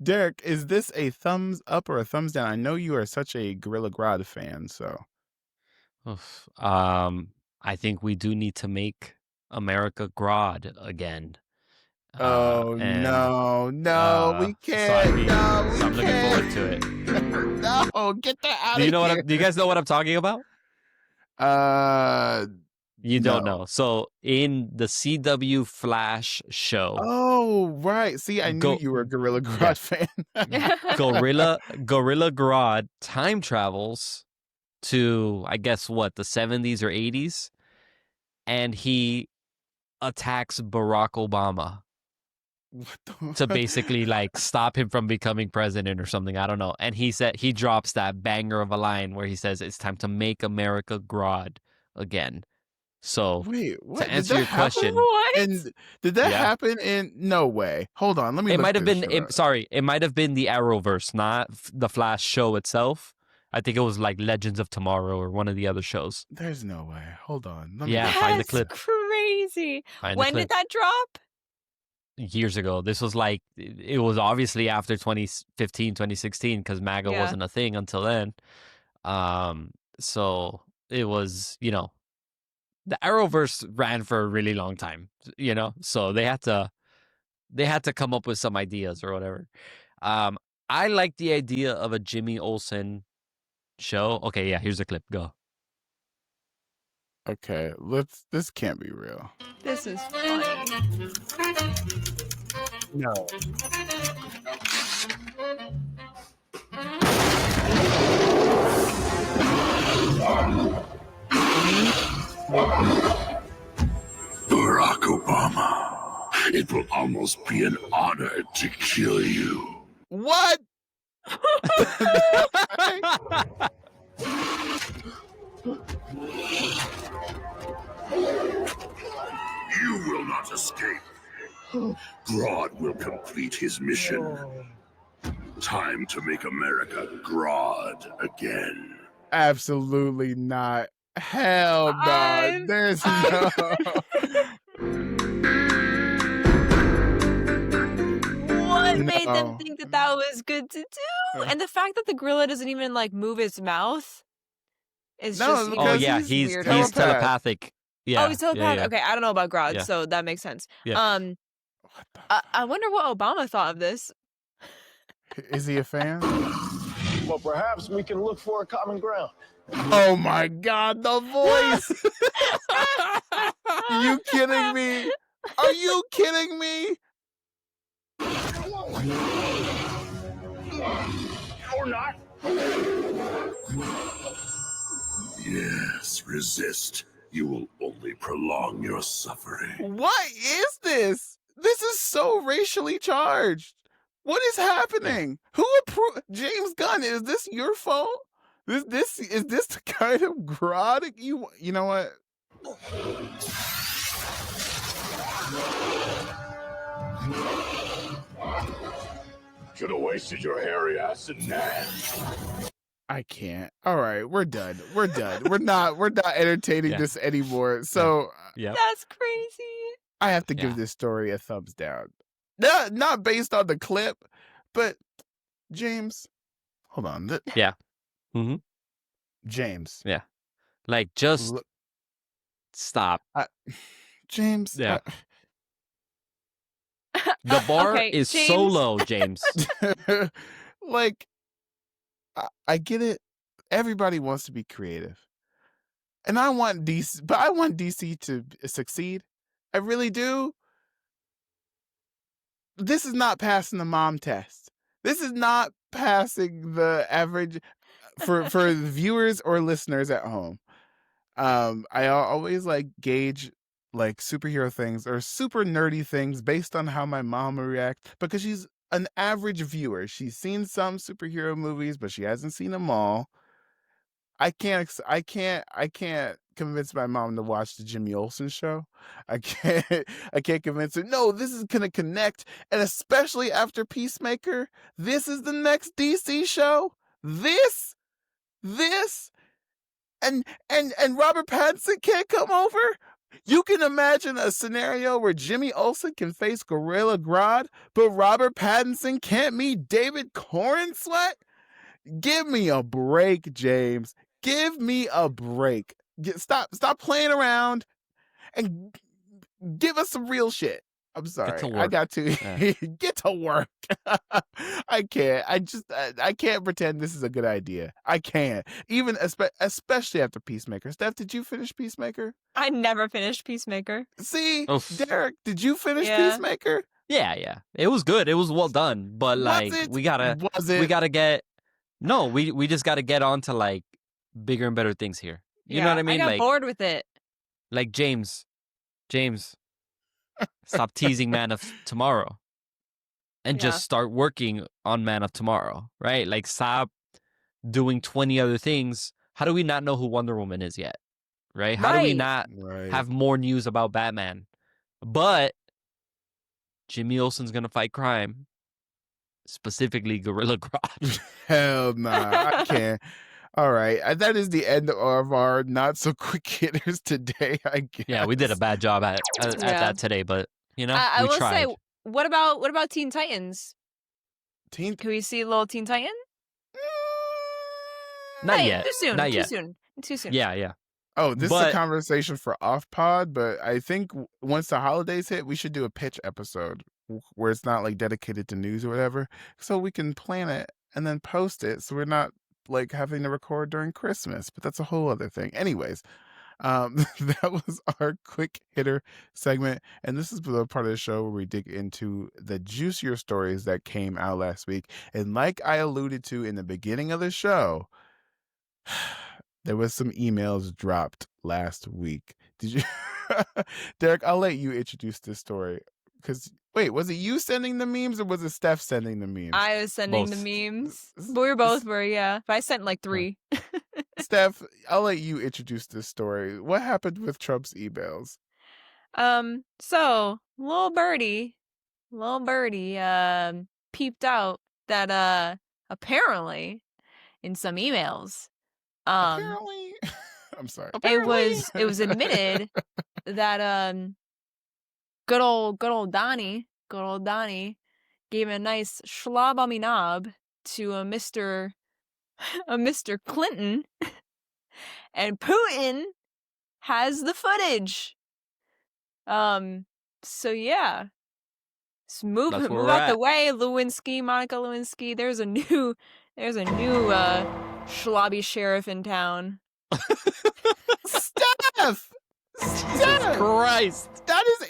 Speaker 1: Derek, is this a thumbs up or a thumbs down? I know you are such a Gorilla Grodd fan, so.
Speaker 3: Oof. I think we do need to make America Grodd again.
Speaker 1: Oh no, we
Speaker 3: So
Speaker 1: can't. No, we
Speaker 3: I'm looking forward to it.
Speaker 1: No, get that out
Speaker 3: Do you
Speaker 1: of
Speaker 3: know
Speaker 1: here.
Speaker 3: do you guys know what I'm talking about? You don't
Speaker 1: No.
Speaker 3: know. So in the CW Flash show,
Speaker 1: Oh, right. See, I knew you were a Gorilla Grodd fan.
Speaker 3: Gorilla Grodd time travels to, I guess, what, the 70s or 80s, and he attacks Barack Obama
Speaker 1: What the
Speaker 3: to basically like stop him from becoming president or something. I don't know. And he drops that banger of a line where he says it's time to make America Grodd again. So
Speaker 1: Wait, what?
Speaker 3: to answer your question,
Speaker 2: What?
Speaker 1: And did that happen in? No way. Hold on, let me.
Speaker 3: it
Speaker 1: look
Speaker 3: might have
Speaker 1: this
Speaker 3: been.
Speaker 1: shit up.
Speaker 3: It might have been the Arrowverse, not the Flash show itself. I think it was like Legends of Tomorrow or one of the other shows.
Speaker 1: There's no way. Hold on. Let
Speaker 3: Yeah,
Speaker 1: me
Speaker 3: find the clip.
Speaker 2: That's crazy.
Speaker 3: Find the
Speaker 2: When
Speaker 3: clip.
Speaker 2: did that drop?
Speaker 3: Years ago. This was like, it was obviously after 2015, 2016, because MAGA wasn't a thing until then. So it was, the Arrowverse ran for a really long time, so they had to come up with some ideas or whatever. I like the idea of a Jimmy Olsen show. Okay, yeah, here's the clip. Go.
Speaker 1: Okay, this can't be real.
Speaker 2: This is funny.
Speaker 1: No.
Speaker 4: Barack Obama, it will almost be an honor to kill you.
Speaker 1: What?
Speaker 4: You will not escape. Grodd will complete his mission. Time to make America Grodd again.
Speaker 1: Absolutely not. Hell no. There's no.
Speaker 2: What made them think that was good to do? And the fact that the gorilla doesn't even like move his mouth is just.
Speaker 3: Oh yeah, he's telepathic. Yeah.
Speaker 2: Oh, he's telepathic. Okay, I don't know about Grodd, so that makes sense.
Speaker 3: Yeah.
Speaker 2: I wonder what Obama thought of this.
Speaker 1: Is he a fan?
Speaker 5: Well, perhaps we can look for a common ground.
Speaker 1: Oh my God, the voice! Are you kidding me? Are you kidding me?
Speaker 5: Or not.
Speaker 4: Yes, resist. You will only prolong your suffering.
Speaker 1: What is this? This is so racially charged. What is happening? Who approved? James Gunn, is this your fault? This is this the kind of Grodd you know what?
Speaker 5: Should have wasted your hairy ass in that.
Speaker 1: I can't. All right, we're done. We're done. We're not entertaining this anymore. So
Speaker 2: That's crazy.
Speaker 1: I have to give this story a thumbs down. Not based on the clip, but James, hold on.
Speaker 3: Yeah. Mm-hmm.
Speaker 1: James.
Speaker 3: Yeah. Like, just stop.
Speaker 1: James.
Speaker 3: Yeah. The bar is
Speaker 2: James.
Speaker 3: so low, James.
Speaker 1: Like, I get it. Everybody wants to be creative. And I want DC, but I want DC to succeed. I really do. This is not passing the mom test. This is not passing the average for the viewers or listeners at home. I always like gauge like superhero things or super nerdy things based on how my mom will react, because she's an average viewer. She's seen some superhero movies, but she hasn't seen them all. I can't convince my mom to watch the Jimmy Olsen show. I can't I can't convince her. No, this is gonna connect, and especially after Peacemaker, this is the next DC show. This, and Robert Pattinson can't come over. You can imagine a scenario where Jimmy Olsen can face Gorilla Grodd, but Robert Pattinson can't meet David Corenswet? Give me a break, James. Give me a break. Stop playing around and give us some real shit. I'm sorry.
Speaker 3: to
Speaker 1: I
Speaker 3: work.
Speaker 1: got to
Speaker 3: Yeah.
Speaker 1: get to work. I can't. I can't pretend this is a good idea. I can't. Even especially after Peacemaker. Steph, did you finish Peacemaker?
Speaker 2: I never finished Peacemaker.
Speaker 1: See,
Speaker 3: Oof.
Speaker 1: Derek, did you finish
Speaker 2: Yeah.
Speaker 1: Peacemaker?
Speaker 3: Yeah. It was good. It was well done. But like
Speaker 1: Was it?
Speaker 3: we gotta get we just gotta get on to like bigger and better things here. You know what I mean?
Speaker 2: I got
Speaker 3: Like
Speaker 2: bored with it.
Speaker 3: like James. Stop teasing Man of Tomorrow. And
Speaker 2: Yeah.
Speaker 3: just start working on Man of Tomorrow, right? Like stop doing 20 other things. How do we not know who Wonder Woman is yet? Right? How do we
Speaker 2: Right.
Speaker 3: not
Speaker 1: Right.
Speaker 3: have more news about Batman? But Jimmy Olsen's gonna fight crime, specifically Gorilla Grodd.
Speaker 1: Hell nah, I can't. All right, that is the end of our not so quick hitters today. I guess.
Speaker 3: Yeah, we did a bad job at
Speaker 2: Yeah.
Speaker 3: that today, but you know,
Speaker 2: I
Speaker 3: we
Speaker 2: will
Speaker 3: tried.
Speaker 2: say, what about Teen Titans?
Speaker 1: Teen.
Speaker 2: Can we see a little Teen Titan?
Speaker 3: Not
Speaker 2: Hey,
Speaker 3: yet.
Speaker 2: Too soon.
Speaker 3: Not
Speaker 2: Too
Speaker 3: yet.
Speaker 2: soon. Too soon.
Speaker 3: Yeah.
Speaker 1: Oh, this is a
Speaker 3: But-
Speaker 1: conversation for off pod, but I think once the holidays hit, we should do a pitch episode where it's not like dedicated to news or whatever, so we can plan it and then post it, so we're not like having to record during Christmas. But that's a whole other thing. Anyways, that was our quick hitter segment, and this is the part of the show where we dig into the juicier stories that came out last week. And like I alluded to in the beginning of the show, there was some emails dropped last week. Did you, Derek? I'll let you introduce this story. Because wait, was it you sending the memes or was it Steph sending the memes?
Speaker 2: I was sending
Speaker 3: Both.
Speaker 2: the memes. But we both were, yeah. But I sent like 3.
Speaker 1: Steph, I'll let you introduce this story. What happened with Trump's emails?
Speaker 2: So little birdie, peeped out that apparently in some emails,
Speaker 1: Apparently, I'm sorry.
Speaker 2: it was admitted that good old Donnie gave a nice schlobummy knob to a Mr. Clinton, and Putin has the footage. So yeah. Move
Speaker 3: That's where
Speaker 2: out
Speaker 3: we're
Speaker 2: the
Speaker 3: at.
Speaker 2: way, Monica Lewinsky. There's a new schlobby sheriff in town.
Speaker 1: Steph! Steph!
Speaker 3: Christ.
Speaker 1: That is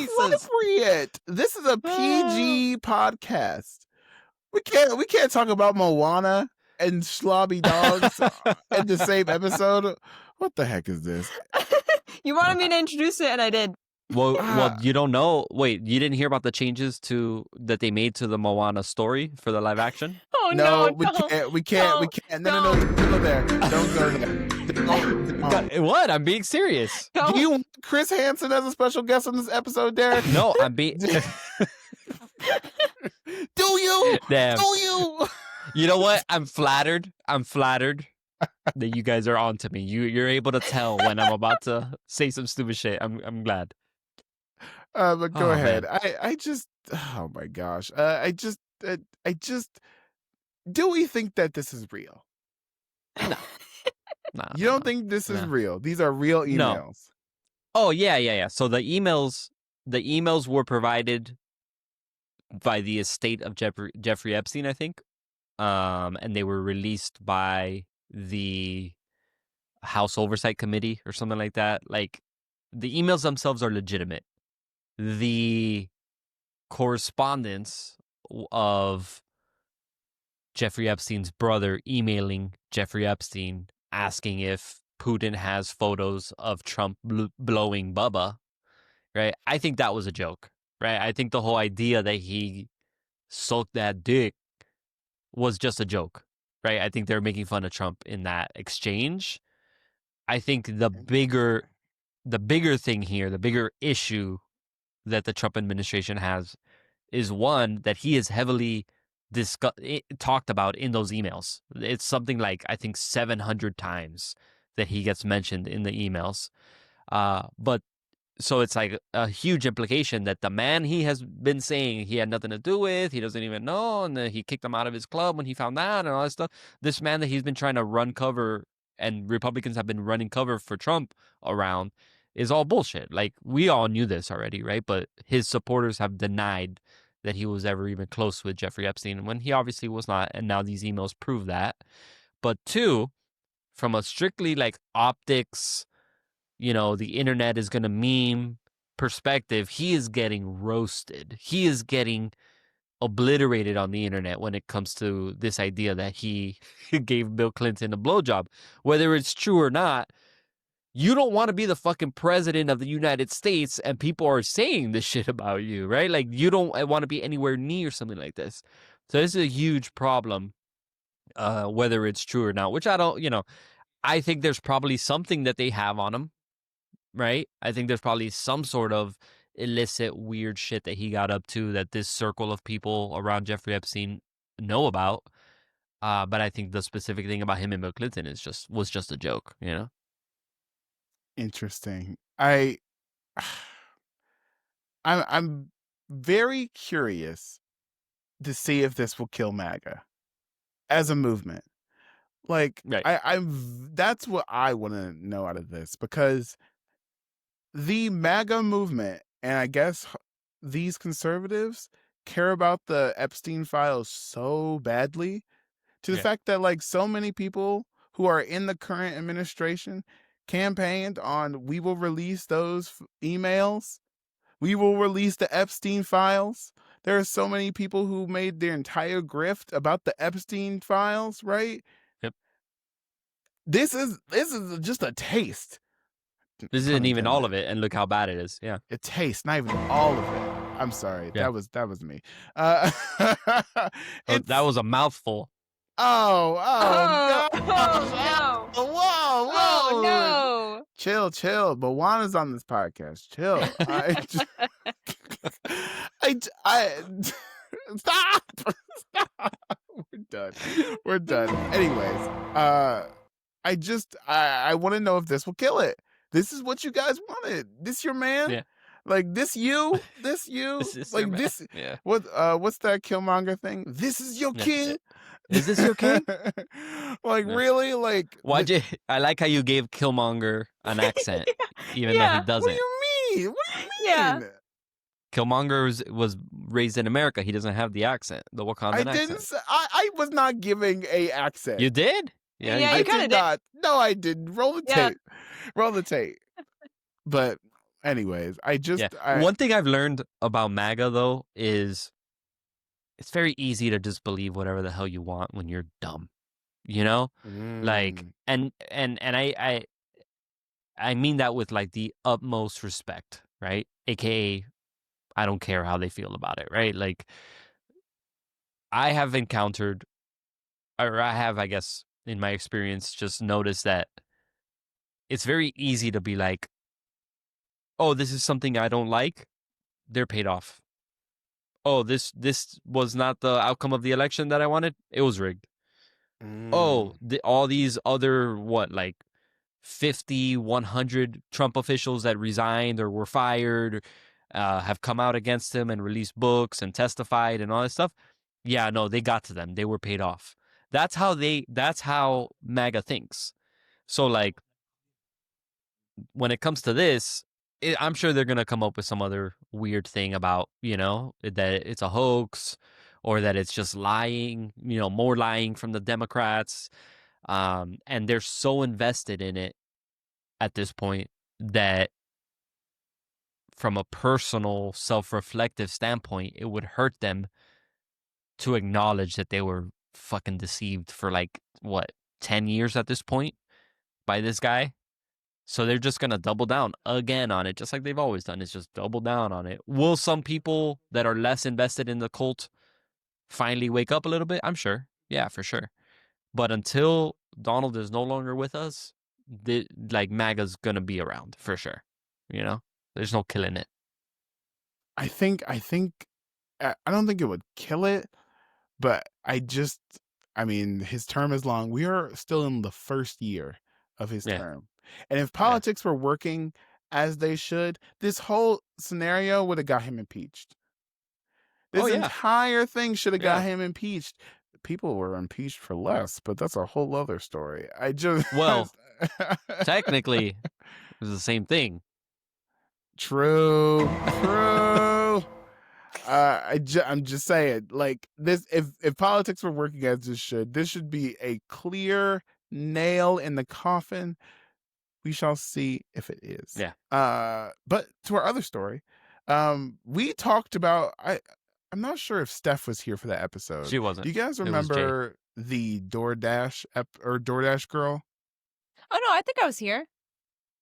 Speaker 1: inappropriate. This is a PG podcast. We can't talk about Moana and slobby dogs in the same episode. What the heck is this?
Speaker 2: You wanted me to introduce it, and I did.
Speaker 3: Well, you don't know. Wait, you didn't hear about the changes that they made to the Moana story for the live action?
Speaker 2: Oh
Speaker 1: No,
Speaker 2: no,
Speaker 1: we can't. No, don't go there. Don't go there.
Speaker 3: What? I'm being serious.
Speaker 2: No.
Speaker 1: Do you want Chris Hansen as a special guest on this episode, Derek?
Speaker 3: No, I'm being.
Speaker 1: Do you?
Speaker 3: Damn.
Speaker 1: Do you?
Speaker 3: You know what? I'm flattered that you guys are on to me. You're able to tell when I'm about to say some stupid shit. I'm glad.
Speaker 1: But go
Speaker 3: Oh,
Speaker 1: ahead.
Speaker 3: man.
Speaker 1: I just. Oh my gosh. I just. Do we think that this is real?
Speaker 3: Nah,
Speaker 1: You don't think this is
Speaker 3: No.
Speaker 1: real? These are real emails.
Speaker 3: No. Oh yeah. So the emails were provided by the estate of Jeffrey Epstein, I think. And they were released by the House Oversight Committee or something like that. Like the emails themselves are legitimate. The correspondence of Jeffrey Epstein's brother emailing Jeffrey Epstein asking if Putin has photos of Trump blowing Bubba, right? I think that was a joke, right? I think the whole idea that he sucked that dick was just a joke, right? I think they're making fun of Trump in that exchange. I think the bigger thing here, the bigger issue that the Trump administration has is one that he is heavily talked about in those emails. It's something like, I think, 700 times that he gets mentioned in the emails. But so it's like a huge implication that the man he has been saying he had nothing to do with, he doesn't even know, and then he kicked him out of his club when he found out and all that stuff. This man that he's been trying to run cover, and Republicans have been running cover for Trump around, is all bullshit. Like, we all knew this already, right? But his supporters have denied that he was ever even close with Jeffrey Epstein, when he obviously was not, and now these emails prove that. But two, from a strictly like optics, the internet is going to meme perspective, he is getting roasted. He is getting obliterated on the internet when it comes to this idea that he gave Bill Clinton a blowjob. Whether it's true or not, you don't want to be the fucking president of the United States and people are saying this shit about you, right? Like, you don't want to be anywhere near something like this. So this is a huge problem, whether it's true or not, which I don't, I think there's probably something that they have on him, right? I think there's probably some sort of illicit, weird shit that he got up to that this circle of people around Jeffrey Epstein know about. But I think the specific thing about him and Bill Clinton was just a joke,
Speaker 1: Interesting. I'm very curious to see if this will kill MAGA as a movement. Like,
Speaker 3: Right.
Speaker 1: that's what I want to know out of this, because the MAGA movement, and I guess these conservatives, care about the Epstein files so badly, to the
Speaker 3: Yeah.
Speaker 1: fact that like so many people who are in the current administration campaigned on, we will release those emails, we will release the Epstein files. There are so many people who made their entire grift about the Epstein files, right?
Speaker 3: Yep.
Speaker 1: This is just a taste.
Speaker 3: This
Speaker 1: Pun
Speaker 3: isn't even all of
Speaker 1: intended.
Speaker 3: it, and look how bad it is. Yeah.
Speaker 1: A taste, not even all of it. I'm sorry.
Speaker 3: Yeah.
Speaker 1: That was me.
Speaker 3: That was a mouthful.
Speaker 1: Oh
Speaker 2: Oh,
Speaker 1: no.
Speaker 2: oh, no.
Speaker 1: Whoa,
Speaker 2: Oh,
Speaker 1: whoa.
Speaker 2: no.
Speaker 1: Chill. Moana's on this podcast. Chill. Stop. We're done. Anyways, I want to know if this will kill it. This is what you guys wanted. This your man?
Speaker 3: Yeah.
Speaker 1: Like, this you?
Speaker 3: This is
Speaker 1: Like,
Speaker 3: your man.
Speaker 1: this?
Speaker 3: Yeah.
Speaker 1: What's that Killmonger thing? This is your
Speaker 3: Yeah.
Speaker 1: king?
Speaker 3: Is this your king?
Speaker 1: Like,
Speaker 3: Yeah.
Speaker 1: really? Like,
Speaker 3: Why'd you? I like how you gave Killmonger an accent, even though
Speaker 2: Yeah.
Speaker 3: he doesn't.
Speaker 1: what do you mean? What do you
Speaker 2: Yeah.
Speaker 1: mean?
Speaker 3: Killmonger was raised in America. He doesn't have the accent, the Wakandan
Speaker 1: I
Speaker 3: accent.
Speaker 1: didn't say, I was not giving a accent.
Speaker 3: You did?
Speaker 2: Yeah,
Speaker 3: you
Speaker 2: you
Speaker 1: I
Speaker 3: did.
Speaker 2: kinda
Speaker 1: did
Speaker 2: did.
Speaker 1: not. No, I didn't. Roll the
Speaker 2: Yeah.
Speaker 1: tape. Roll the tape. But anyways,
Speaker 3: Yeah. One thing I've learned about MAGA though is it's very easy to just believe whatever the hell you want when you're dumb. Like, and I mean that with like the utmost respect, right? AKA, I don't care how they feel about it, right? Like, I have encountered, or I have, I guess, in my experience, just noticed that it's very easy to be like, oh, this is something I don't like. They're paid off. Oh, this was not the outcome of the election that I wanted. It was rigged. Oh, all these other, like 50, 100 Trump officials that resigned or were fired, have come out against him and released books and testified and all that stuff. Yeah, no, they got to them. They were paid off. That's how MAGA thinks. So like, when it comes to this, I'm sure they're going to come up with some other weird thing about, that it's a hoax or that it's just lying, more lying from the Democrats. And they're so invested in it at this point that from a personal self-reflective standpoint, it would hurt them to acknowledge that they were fucking deceived for like, 10 years at this point by this guy. So they're just going to double down again on it, just like they've always done. It's just double down on it. Will some people that are less invested in the cult finally wake up a little bit? I'm sure. Yeah, for sure. But until Donald is no longer with us, like MAGA's gonna be around for sure. There's no killing it.
Speaker 1: I think I don't think it would kill it, but I mean, his term is long. We are still in the first year of his
Speaker 3: Yeah,
Speaker 1: term. And if
Speaker 3: yeah.
Speaker 1: politics were working as they should, this whole scenario would have got him impeached.
Speaker 3: Oh
Speaker 1: This
Speaker 3: yeah,
Speaker 1: entire thing should have got
Speaker 3: yeah.
Speaker 1: him impeached. People were impeached for less, but that's a whole other story. I just
Speaker 3: Well, technically, it was the same thing.
Speaker 1: True. I'm just saying, like this. If politics were working as this should be a clear nail in the coffin. We shall see if it is.
Speaker 3: Yeah.
Speaker 1: But to our other story, we talked about. I'm not sure if Steph was here for that episode.
Speaker 3: She wasn't.
Speaker 1: Do you guys
Speaker 3: It was Jay.
Speaker 1: remember the Doordash or Doordash girl?
Speaker 2: Oh no, I think I was here.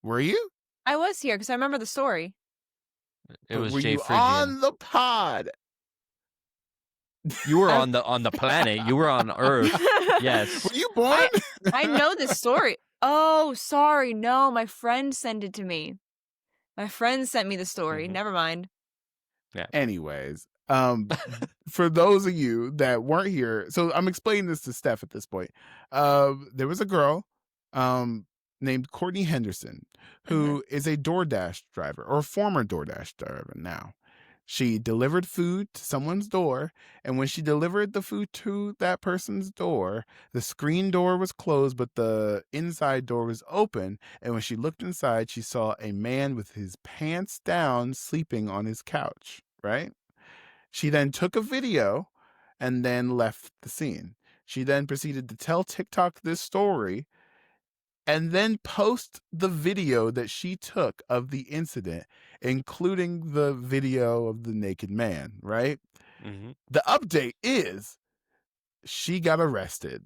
Speaker 1: Were you?
Speaker 2: I was here because I remember the story.
Speaker 3: It was
Speaker 1: were
Speaker 3: Jay
Speaker 1: you
Speaker 3: Phrygian.
Speaker 1: on the pod?
Speaker 3: You were on the planet. You were on Earth. Yes.
Speaker 1: Were you born?
Speaker 2: I know this story. Oh, sorry. No, my friend sent it to me. My friend sent me the story.
Speaker 3: Mhm.
Speaker 2: Never mind.
Speaker 3: Yeah.
Speaker 1: Anyways, for those of you that weren't here, so I'm explaining this to Steph at this point. There was a girl named Courtney Henderson who is a DoorDash driver, or a former DoorDash driver now. She delivered food to someone's door, and when she delivered the food to that person's door, the screen door was closed, but the inside door was open. And when she looked inside, she saw a man with his pants down sleeping on his couch, right? She then took a video and then left the scene. She then proceeded to tell TikTok this story and then post the video that she took of the incident, including the video of the naked man, right?
Speaker 3: Mm-hmm.
Speaker 1: The update is she got arrested.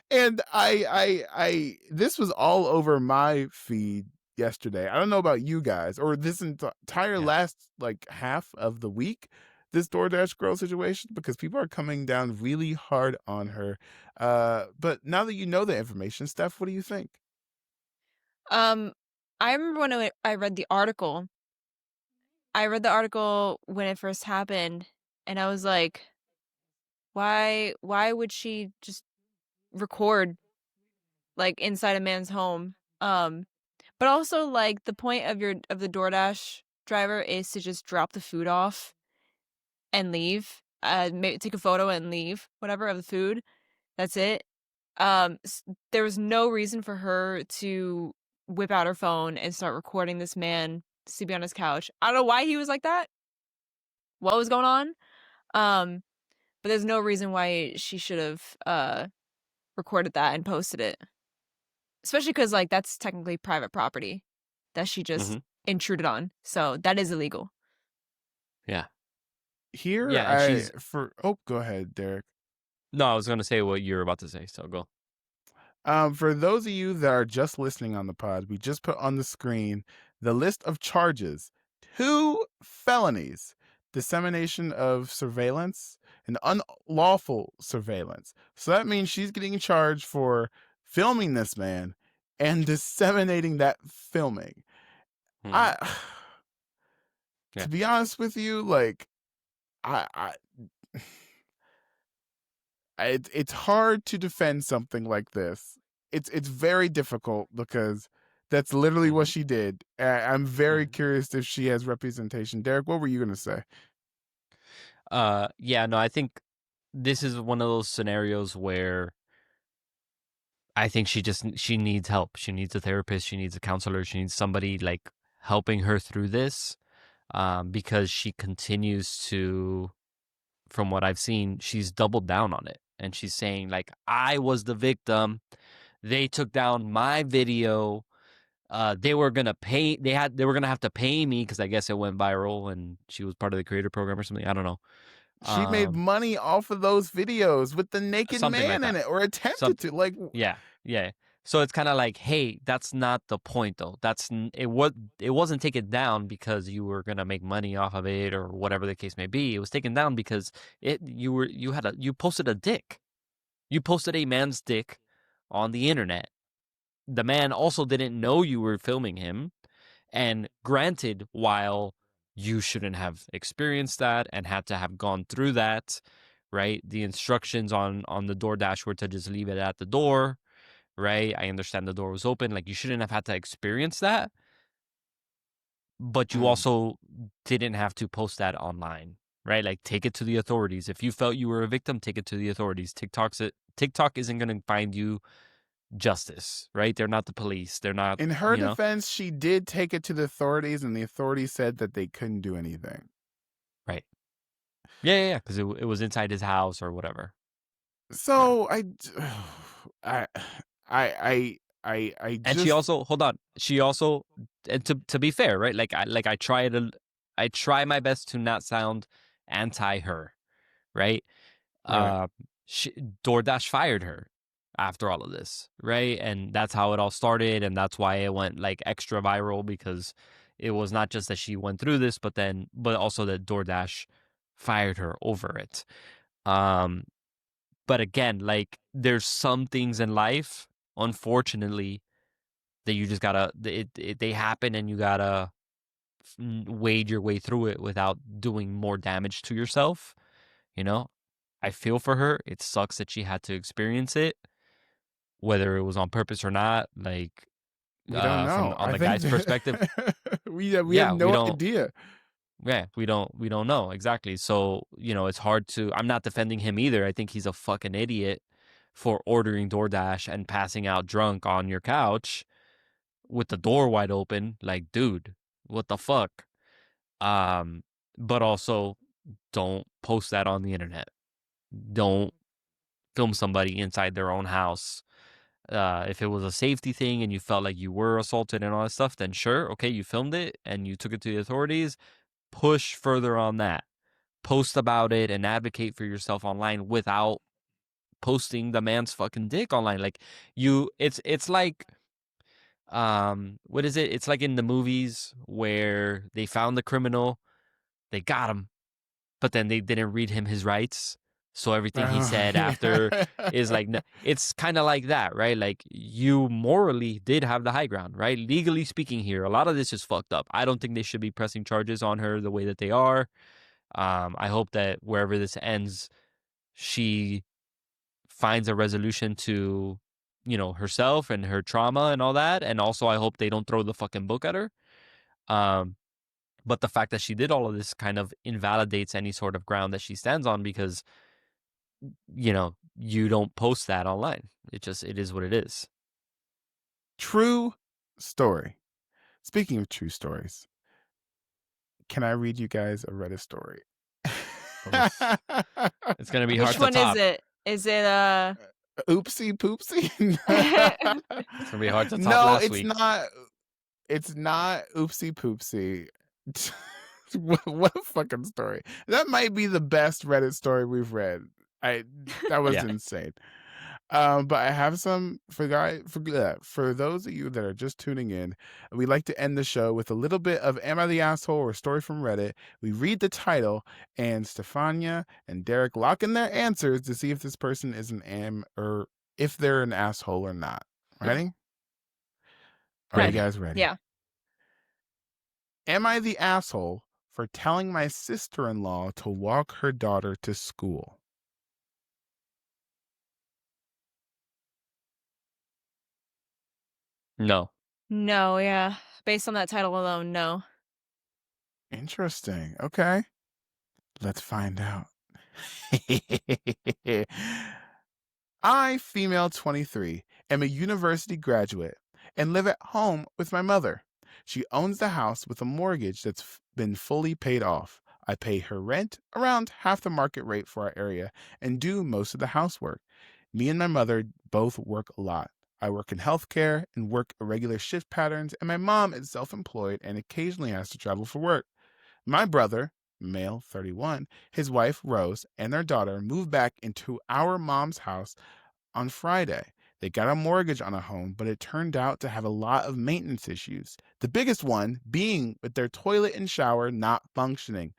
Speaker 1: And I this was all over my feed yesterday. I don't know about you guys, or this entire last like half of the week, this DoorDash girl situation, because people are coming down really hard on her. But now that you know the information, Steph, what do you think?
Speaker 2: I remember when I read the article. I read the article when it first happened, and I was like, why would she just record like inside a man's home? But also like the point of the DoorDash driver is to just drop the food off and leave. Maybe take a photo and leave, whatever, of the food. That's it. There was no reason for her to whip out her phone and start recording this man sleeping on his couch. I don't know why he was like that. What was going on? But there's no reason why she should have recorded that and posted it. Especially because like that's technically private property that she just intruded on. So that is illegal.
Speaker 3: Yeah.
Speaker 1: Here,
Speaker 3: Yeah,
Speaker 1: go ahead, Derek.
Speaker 3: No, I was going to say what you're about to say, so go.
Speaker 1: For those of you that are just listening on the pod, we just put on the screen the list of charges: 2 felonies, dissemination of surveillance, and unlawful surveillance. So that means she's getting charged for filming this man and disseminating that filming. To be honest with you, like, it's hard to defend something like this. It's very difficult because that's literally what she did. I'm very curious if she has representation. Derek, what were you going to say?
Speaker 3: Yeah, no, I think this is one of those scenarios where I think she needs help. She needs a therapist. She needs a counselor. She needs somebody like helping her through this, because she continues to, from what I've seen, she's doubled down on it. And she's saying like, I was the victim. They took down my video. They were gonna pay. They were gonna have to pay me because I guess it went viral and she was part of the creator program or something. I don't know.
Speaker 1: She made money off of those videos with the naked man in it, or attempted to. Like,
Speaker 3: yeah. So it's kind of like, hey, that's not the point though. It wasn't taken down because you were gonna make money off of it or whatever the case may be. It was taken down because you posted a dick. You posted a man's dick on the internet. The man also didn't know you were filming him. And granted, while you shouldn't have experienced that and had to have gone through that, right? The instructions on the DoorDash were to just leave it at the door, right? I understand the door was open. Like, you shouldn't have had to experience that, but you
Speaker 1: Mm.
Speaker 3: also didn't have to post that online, right? Like, take it to the authorities. If you felt you were a victim, take it to the authorities. TikTok isn't going to find you justice, right? They're not the police. They're not,
Speaker 1: In her defense, she did take it to the authorities, and the authorities said that they couldn't do anything.
Speaker 3: right. Yeah, because it was inside his house or whatever.
Speaker 1: So I, I
Speaker 3: And
Speaker 1: just
Speaker 3: she also, and to be fair, right? I try my best to not sound anti her, right?
Speaker 1: right.
Speaker 3: Uh, DoorDash fired her after all of this, right? And that's how it all started, and that's why it went like extra viral, because it was not just that she went through this, but also that DoorDash fired her over it. But again, like, there's some things in life, unfortunately, that you just gotta they happen, and you gotta wade your way through it without doing more damage to yourself. You know, I feel for her. It sucks that she had to experience it, whether it was on purpose or not. Like,
Speaker 1: We don't
Speaker 3: from
Speaker 1: know.
Speaker 3: on
Speaker 1: I
Speaker 3: the
Speaker 1: think
Speaker 3: guy's perspective,
Speaker 1: we have
Speaker 3: yeah, we
Speaker 1: no
Speaker 3: don't.
Speaker 1: idea.
Speaker 3: Yeah, we don't know exactly. So, it's hard to. I'm not defending him either. I think he's a fucking idiot for ordering DoorDash and passing out drunk on your couch with the door wide open. Like, dude, what the fuck? But also, don't post that on the internet. Don't film somebody inside their own house. If it was a safety thing and you felt like you were assaulted and all that stuff, then sure, okay, you filmed it and you took it to the authorities. Push further on that. Post about it and advocate for yourself online without posting the man's fucking dick online. Like, it's like, what is it? It's like in the movies where they found the criminal, they got him, but then they didn't read him his rights. So everything he
Speaker 1: Oh,
Speaker 3: said after
Speaker 1: yeah.
Speaker 3: is like, it's kind of like that, right? Like, you morally did have the high ground, right? Legally speaking here, a lot of this is fucked up. I don't think they should be pressing charges on her the way that they are. I hope that wherever this ends, she finds a resolution to, herself and her trauma and all that. And also, I hope they don't throw the fucking book at her. But the fact that she did all of this kind of invalidates any sort of ground that she stands on, because, you don't post that online. It is what it is.
Speaker 1: True story. Speaking of true stories, can I read you guys a Reddit story?
Speaker 3: It's going to be hard
Speaker 2: Which
Speaker 3: to
Speaker 2: one is
Speaker 3: top.
Speaker 2: it? Is it
Speaker 1: Oopsie poopsie?
Speaker 3: It's going to be hard to top
Speaker 1: No,
Speaker 3: last
Speaker 1: it's
Speaker 3: week.
Speaker 1: not. It's not oopsie poopsie. What a fucking story. That might be the best Reddit story we've read. That was
Speaker 3: Yeah.
Speaker 1: insane. But I have some for those of you that are just tuning in. We like to end the show with a little bit of "Am I the Asshole?" or story from Reddit. We read the title, and Stefania and Derek lock in their answers to see if this person is or if they're an asshole or not. Ready? Are you
Speaker 3: Ready.
Speaker 1: guys ready?
Speaker 2: Yeah.
Speaker 1: Am I the asshole for telling my sister-in-law to walk her daughter to school?
Speaker 3: No.
Speaker 2: No, yeah. Based on that title alone, no.
Speaker 1: Interesting. Okay. Let's find out. I, female 23, am a university graduate and live at home with my mother. She owns the house with a mortgage that's been fully paid off. I pay her rent around half the market rate for our area and do most of the housework. Me and my mother both work a lot. I work in healthcare and work irregular shift patterns, and my mom is self-employed and occasionally has to travel for work. My brother, male 31, his wife Rose, and their daughter moved back into our mom's house on Friday. They got a mortgage on a home, but it turned out to have a lot of maintenance issues. The biggest one being with their toilet and shower not functioning.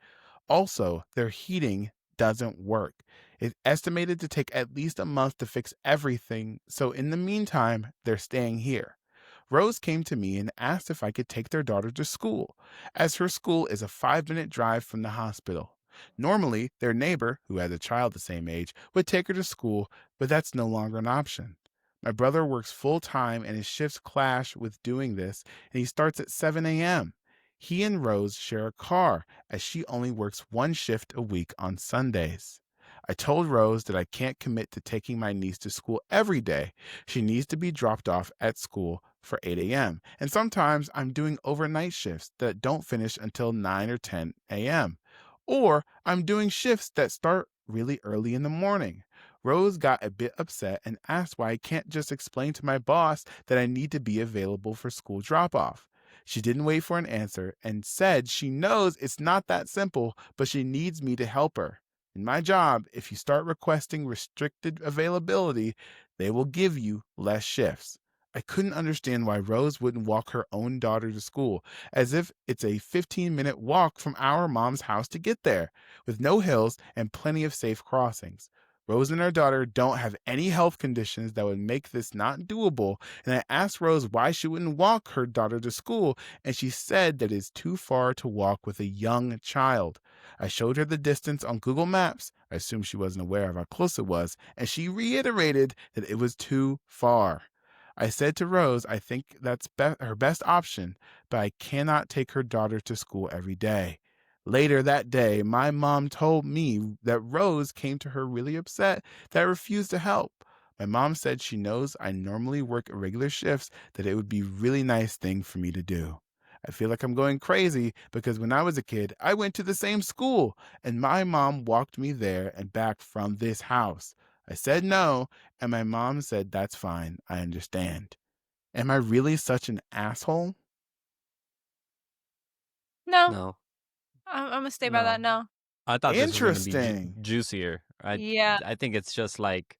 Speaker 1: Also, their heating doesn't work. It's estimated to take at least a month to fix everything, so in the meantime, they're staying here. Rose came to me and asked if I could take their daughter to school, as her school is a 5-minute drive from the hospital. Normally, their neighbor, who has a child the same age, would take her to school, but that's no longer an option. My brother works full time and his shifts clash with doing this, and he starts at 7 a.m. He and Rose share a car, as she only works one shift a week on Sundays. I told Rose that I can't commit to taking my niece to school every day. She needs to be dropped off at school for 8 a.m. And sometimes I'm doing overnight shifts that don't finish until 9 or 10 a.m. Or I'm doing shifts that start really early in the morning. Rose got a bit upset and asked why I can't just explain to my boss that I need to be available for school drop off. She didn't wait for an answer and said she knows it's not that simple, but she needs me to help her. In my job, if you start requesting restricted availability, they will give you less shifts. I couldn't understand why Rose wouldn't walk her own daughter to school, as if it's a 15-minute walk from our mom's house to get there, with no hills and plenty of safe crossings. Rose and her daughter don't have any health conditions that would make this not doable, and I asked Rose why she wouldn't walk her daughter to school, and she said that it's too far to walk with a young child. I showed her the distance on Google Maps. I assumed she wasn't aware of how close it was, and she reiterated that it was too far. I said to Rose, I think that's her best option, but I cannot take her daughter to school every day. Later that day, my mom told me that Rose came to her really upset that I refused to help. My mom said she knows I normally work irregular shifts, that it would be a really nice thing for me to do. I feel like I'm going crazy because when I was a kid, I went to the same school and my mom walked me there and back from this house. I said no, and my mom said that's fine. I understand. Am I really such an asshole?
Speaker 2: No,
Speaker 3: No,
Speaker 2: I'm gonna stay by that.
Speaker 3: no.
Speaker 2: No.
Speaker 3: I thought this was gonna be
Speaker 1: Interesting.
Speaker 3: juicier.
Speaker 2: Yeah.
Speaker 3: I think it's just like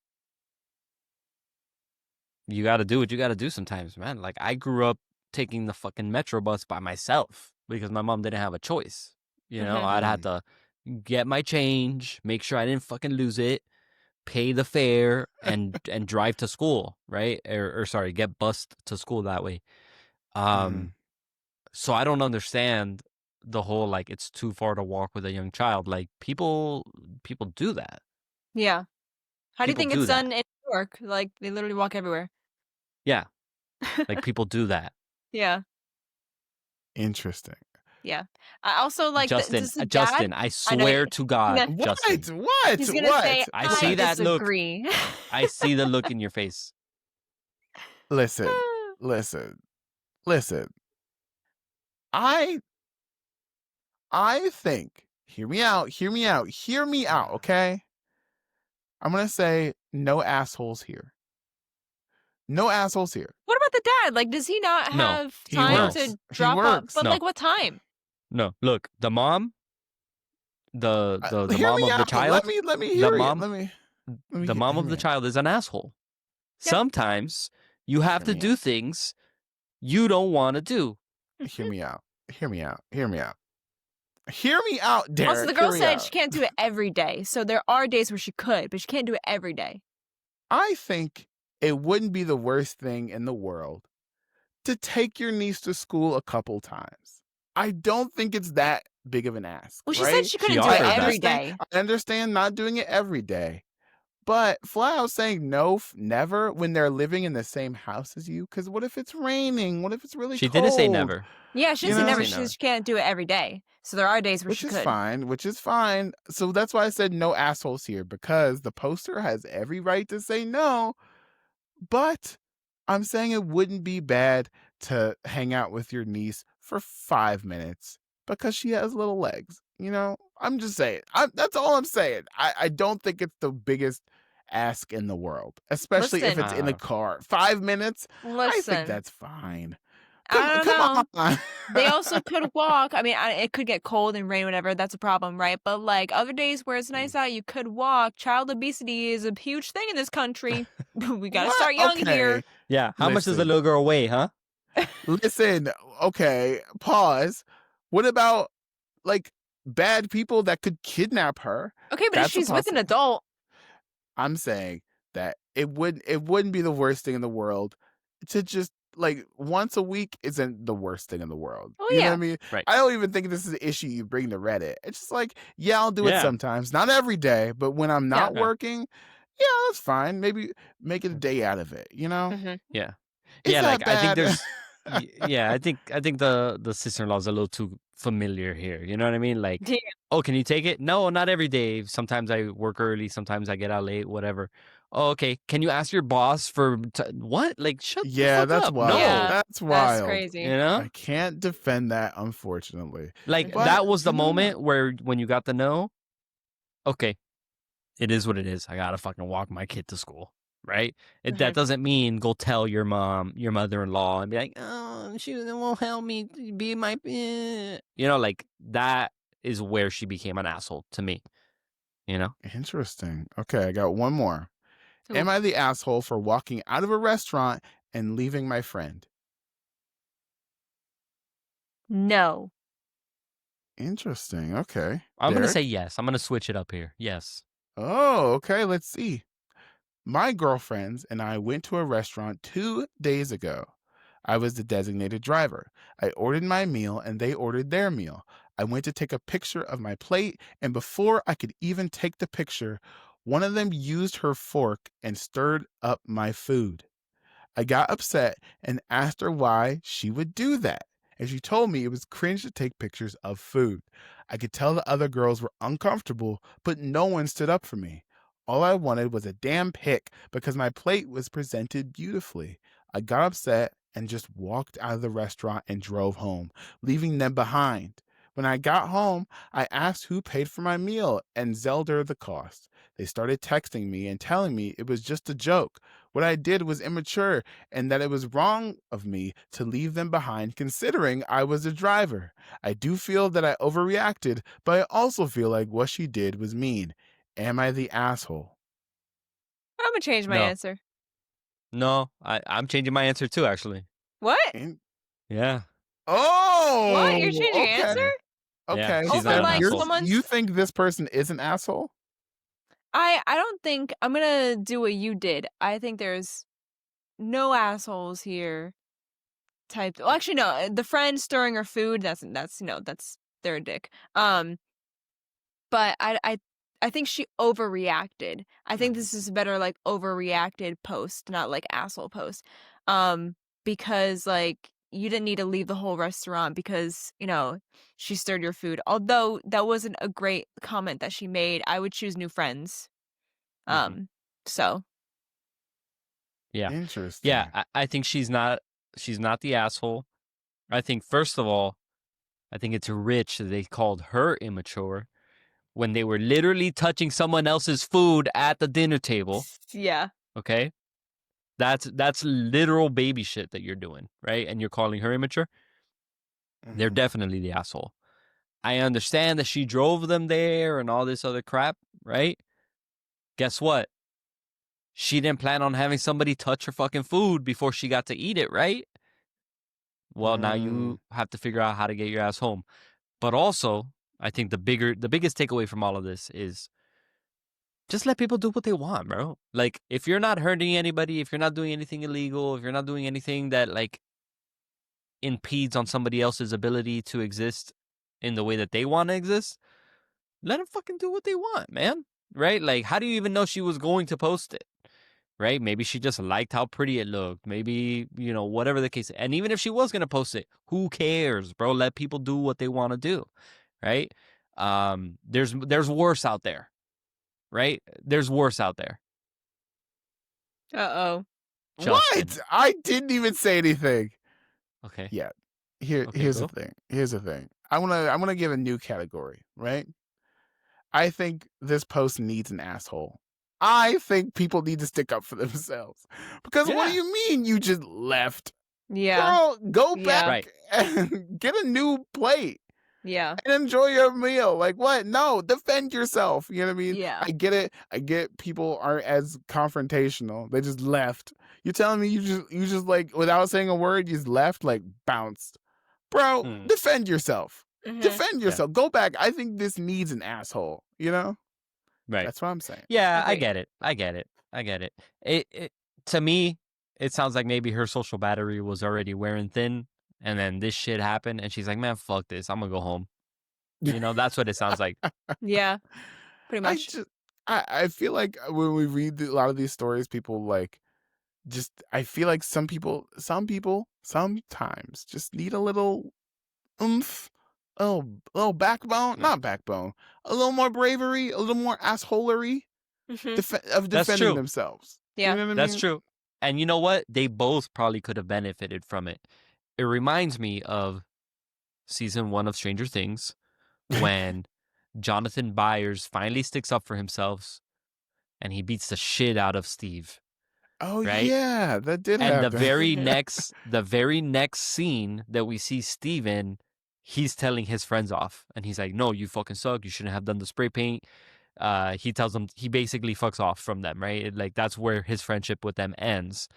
Speaker 3: you got to do what you got to do sometimes, man. Like I grew up taking the fucking metro bus by myself because my mom didn't have a choice. You know, I'd have to get my change, make sure I didn't fucking lose it, pay the fare, and drive to school, right? Or sorry, get bused to school that way. So I don't understand the whole like it's too far to walk with a young child. Like people do that.
Speaker 2: Yeah. How do you
Speaker 3: People
Speaker 2: think
Speaker 3: do
Speaker 2: it's
Speaker 3: that.
Speaker 2: done in New York? Like they literally walk everywhere.
Speaker 3: Yeah, like people do that.
Speaker 2: Yeah.
Speaker 1: Interesting.
Speaker 2: Yeah. I also like
Speaker 3: Justin,
Speaker 2: does the dad?
Speaker 3: Justin, I
Speaker 2: I know
Speaker 3: swear to God,
Speaker 2: He's
Speaker 3: Justin,
Speaker 1: What?
Speaker 2: gonna say
Speaker 3: I see that look.
Speaker 2: disagree.
Speaker 3: I see the look in your face.
Speaker 1: Listen, listen, listen. I think, hear me out, okay? I'm gonna say no assholes here. No assholes here.
Speaker 2: What about the dad? Like, does he not
Speaker 3: No,
Speaker 2: have
Speaker 1: he
Speaker 2: time
Speaker 1: works.
Speaker 2: to
Speaker 1: He
Speaker 2: drop off?
Speaker 1: works.
Speaker 2: But
Speaker 3: No.
Speaker 2: like, what time?
Speaker 3: No, look, the mom, the
Speaker 1: Hear
Speaker 3: mom
Speaker 1: me
Speaker 3: of the
Speaker 1: out.
Speaker 3: child,
Speaker 1: Let me hear it.
Speaker 3: mom-
Speaker 1: Let me
Speaker 3: the mom
Speaker 1: hear
Speaker 3: of
Speaker 1: me
Speaker 3: the
Speaker 1: out.
Speaker 3: child is an asshole.
Speaker 2: Yeah.
Speaker 3: Sometimes you have to
Speaker 1: Hear me
Speaker 3: do things you don't want to do.
Speaker 1: Hear me out. Hear me out. Hear me out. Hear me out, Derek.
Speaker 2: Also, the girl
Speaker 1: Hear me
Speaker 2: said
Speaker 1: out.
Speaker 2: she can't do it every day. So there are days where she could, but she can't do it every day.
Speaker 1: I think it wouldn't be the worst thing in the world to take your niece to school a couple times. I don't think it's that big of an ask.
Speaker 2: Well, she
Speaker 1: right?
Speaker 2: said she couldn't do
Speaker 3: offered
Speaker 2: it
Speaker 3: that.
Speaker 2: every day.
Speaker 1: I understand not doing it every day. But flat out saying no, never when they're living in the same house as you. Because what if it's raining? What if it's really
Speaker 3: She
Speaker 1: cold?
Speaker 3: didn't say never.
Speaker 2: Yeah, she
Speaker 1: You
Speaker 2: didn't say
Speaker 1: know?
Speaker 2: never.
Speaker 3: Say
Speaker 2: She
Speaker 3: never.
Speaker 2: said she can't do it every day. So there are days where
Speaker 1: Which
Speaker 2: she
Speaker 1: is
Speaker 2: could.
Speaker 1: fine. So that's why I said no assholes here, because the poster has every right to say no. But I'm saying it wouldn't be bad to hang out with your niece for 5 minutes because she has little legs. You know, I'm just saying. That's all I'm saying. I don't think it's the biggest ask in the world, especially if
Speaker 2: Listen.
Speaker 1: it's in a car. 5 minutes? I think
Speaker 2: Listen,
Speaker 1: that's fine.
Speaker 2: I don't
Speaker 1: Come
Speaker 2: know.
Speaker 1: on.
Speaker 2: They also could walk. I mean, it could get cold and rain, whatever. That's a problem, right? But like other days where it's nice out, you could walk. Child obesity is a huge thing in this country. We gotta
Speaker 1: What?
Speaker 2: start young
Speaker 1: Okay.
Speaker 2: here.
Speaker 3: Yeah. How much does the
Speaker 1: Listen.
Speaker 3: little girl weigh, huh?
Speaker 1: Listen, okay, pause. What about like bad people that could kidnap her?
Speaker 2: Okay, but if
Speaker 1: That's a
Speaker 2: she's with an adult,
Speaker 1: I'm saying that it wouldn't be the worst thing in the world to just like once a week isn't the worst thing in the world.
Speaker 2: Oh
Speaker 1: You know what I
Speaker 2: yeah.
Speaker 1: mean?
Speaker 3: Right.
Speaker 1: I don't even think this is an issue you bring to Reddit. It's just like, yeah, I'll do it
Speaker 3: Yeah.
Speaker 1: sometimes. Not every day, but when I'm not
Speaker 3: Yeah.
Speaker 1: working, yeah, that's fine. Maybe make it a day out of it, you know?
Speaker 2: Mm-hmm.
Speaker 3: Yeah.
Speaker 1: Is
Speaker 3: Yeah,
Speaker 1: that
Speaker 3: like I think
Speaker 1: bad?
Speaker 3: there's yeah, I think the sister-in-law's a little too familiar here. You know what I mean? Like,
Speaker 2: Yeah.
Speaker 3: oh, can you take it? No, not every day. Sometimes I work early, sometimes I get out late, whatever. Oh, okay. Can you ask your boss for what? Like, shut the
Speaker 1: Yeah,
Speaker 3: fuck
Speaker 1: that's
Speaker 3: up.
Speaker 1: wild.
Speaker 2: Yeah.
Speaker 3: No.
Speaker 1: That's
Speaker 2: That's
Speaker 1: wild.
Speaker 3: You
Speaker 2: crazy.
Speaker 3: know?
Speaker 1: I can't defend that, unfortunately.
Speaker 3: Like
Speaker 2: Mhm.
Speaker 3: that
Speaker 1: But
Speaker 3: was the
Speaker 1: you never know.
Speaker 3: moment where when you got the no, okay, it is what it is. I gotta fucking walk my kid to school, right? That doesn't mean go tell your mom, your mother-in-law, and be like, oh, she won't help me be my, you know, like that is where she became an asshole to me. You know,
Speaker 1: Interesting. Okay, I got one more.
Speaker 2: Ooh.
Speaker 1: Am I the asshole for walking out of a restaurant and leaving my friend?
Speaker 2: No.
Speaker 1: Interesting. Okay.
Speaker 3: I'm gonna say
Speaker 1: Derek?
Speaker 3: yes. I'm gonna switch it up here. Yes.
Speaker 1: Oh, okay. Let's see. My girlfriends and I went to a restaurant 2 days ago. I was the designated driver. I ordered my meal and they ordered their meal. I went to take a picture of my plate, and before I could even take the picture, one of them used her fork and stirred up my food. I got upset and asked her why she would do that. And she told me it was cringe to take pictures of food. I could tell the other girls were uncomfortable, but no one stood up for me. All I wanted was a damn pic because my plate was presented beautifully. I got upset and just walked out of the restaurant and drove home, leaving them behind. When I got home, I asked who paid for my meal and Zelda the cost. They started texting me and telling me it was just a joke. What I did was immature and that it was wrong of me to leave them behind considering I was the driver. I do feel that I overreacted, but I also feel like what she did was mean. Am I the asshole?
Speaker 2: I'm gonna change my
Speaker 3: No.
Speaker 2: answer.
Speaker 3: No. I'm changing my answer too. Actually.
Speaker 2: What?
Speaker 1: And-
Speaker 3: Yeah.
Speaker 1: oh,
Speaker 2: What? You're changing your
Speaker 1: okay.
Speaker 2: answer?
Speaker 1: Okay,
Speaker 3: she's
Speaker 2: Over
Speaker 3: not an
Speaker 2: like
Speaker 3: asshole.
Speaker 2: someone's.
Speaker 1: you think this person is an asshole?
Speaker 2: I don't think I'm gonna do what you did. I think there's no assholes here. Typed. Well, actually, no. The friend stirring her food. That's they're a dick. But I think she overreacted. I think this is a better like overreacted post, not like asshole post. Because like you didn't need to leave the whole restaurant because she stirred your food. Although that wasn't a great comment that she made. I would choose new friends. So
Speaker 3: Yeah.
Speaker 1: Interesting.
Speaker 3: Yeah. I think she's not the asshole. I think first of all, I think it's rich that they called her immature when they were literally touching someone else's food at the dinner table.
Speaker 2: yeah.
Speaker 3: Okay. That's literal baby shit that you're doing, right? And you're calling her immature. They're
Speaker 1: Mhm.
Speaker 3: definitely the asshole. I understand that she drove them there and all this other crap, right? Guess what? She didn't plan on having somebody touch her fucking food before she got to eat it, right? Well, now you have to figure out how to get your ass home. But also, I think the biggest takeaway from all of this is just let people do what they want, bro. Like, if you're not hurting anybody, if you're not doing anything illegal, if you're not doing anything that like impedes on somebody else's ability to exist in the way that they want to exist, let them fucking do what they want, man. Right? Like, how do you even know she was going to post it? Right? Maybe she just liked how pretty it looked. Maybe, whatever the case. And even if she was going to post it, who cares, bro? Let people do what they want to do. Right? There's worse out there. Right? There's worse out there.
Speaker 2: Uh-oh.
Speaker 3: Justin.
Speaker 1: What? I didn't even say anything.
Speaker 3: Okay.
Speaker 1: Yeah.
Speaker 3: Okay,
Speaker 1: Here's
Speaker 3: go.
Speaker 1: the thing. Here's the thing. I'm gonna give a new category, right? I think this post needs an asshole. I think people need to stick up for themselves. Because what do
Speaker 3: Yeah.
Speaker 1: you mean you just left?
Speaker 2: Yeah.
Speaker 1: Girl, go
Speaker 2: Yeah.
Speaker 1: back
Speaker 3: Right.
Speaker 1: and get a new plate
Speaker 2: Yeah.
Speaker 1: and enjoy your meal. Like what? No, defend yourself. You know what I mean?
Speaker 2: Yeah.
Speaker 1: I get it. I get people aren't as confrontational. They just left. You're telling me you just like without saying a word, you just left, like bounced. Bro, defend yourself.
Speaker 2: Mhm.
Speaker 1: Defend yourself. Go back. I think this needs an asshole, you know?
Speaker 3: Right.
Speaker 1: That's what I'm saying.
Speaker 3: Yeah, I
Speaker 2: Agreed.
Speaker 3: get it. I get it. I get it. It to me, it sounds like maybe her social battery was already wearing thin, and then this shit happened, and she's like, "Man, fuck this. I'm gonna go home." You know, that's what it sounds like.
Speaker 2: Yeah, pretty
Speaker 1: I
Speaker 2: much.
Speaker 1: just I feel like when we read a lot of these stories, people like just I feel like some people sometimes just need a little oomph, little backbone,
Speaker 3: Yeah.
Speaker 1: not backbone, a little more bravery, a little more assholery
Speaker 2: Hmm.
Speaker 1: of
Speaker 3: That's
Speaker 1: defending
Speaker 3: true.
Speaker 1: themselves. You
Speaker 2: Yeah.
Speaker 1: know what I
Speaker 3: That's
Speaker 1: mean?
Speaker 3: true. And you know what? They both probably could have benefited from it. It reminds me of season 1 of Stranger Things when Jonathan Byers finally sticks up for himself and he beats the shit out of Steve,
Speaker 1: Oh
Speaker 3: right?
Speaker 1: yeah, that did
Speaker 3: And
Speaker 1: happen.
Speaker 3: the very next scene that we see Steve in, he's telling his friends off, and he's like, "No, you fucking suck. You shouldn't have done the spray paint." He tells them he basically fucks off from them, right? Like that's where his friendship with them ends,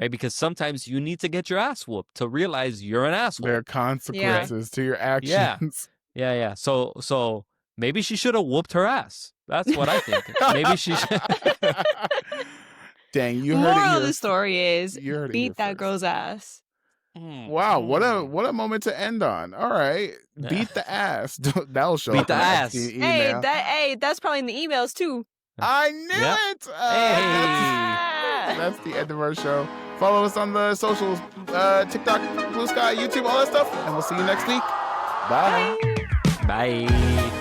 Speaker 3: right? Because sometimes you need to get your ass whooped to realize you're an
Speaker 1: There are
Speaker 3: asshole.
Speaker 1: consequences to your
Speaker 3: Yeah,
Speaker 1: actions.
Speaker 3: yeah. So maybe she should have whooped her ass. That's what I think. Maybe she should.
Speaker 1: Dang, you heard it
Speaker 2: Moral
Speaker 1: here.
Speaker 2: of the story is
Speaker 1: You heard it here
Speaker 2: beat that
Speaker 1: first.
Speaker 2: girl's ass.
Speaker 1: Wow, what
Speaker 3: Mm.
Speaker 1: a moment to end on. All right, beat the ass. That'll show
Speaker 3: Beat
Speaker 1: up
Speaker 3: the
Speaker 1: in the
Speaker 3: ass.
Speaker 1: Epstein
Speaker 2: Hey,
Speaker 1: email.
Speaker 2: that's probably in the emails too.
Speaker 1: I knew
Speaker 3: Yep.
Speaker 1: it.
Speaker 3: Hey.
Speaker 1: That's the end of our show. Follow us on the socials, TikTok, Blue Sky, YouTube, all that stuff, and we'll see you next week. Bye.
Speaker 3: Bye.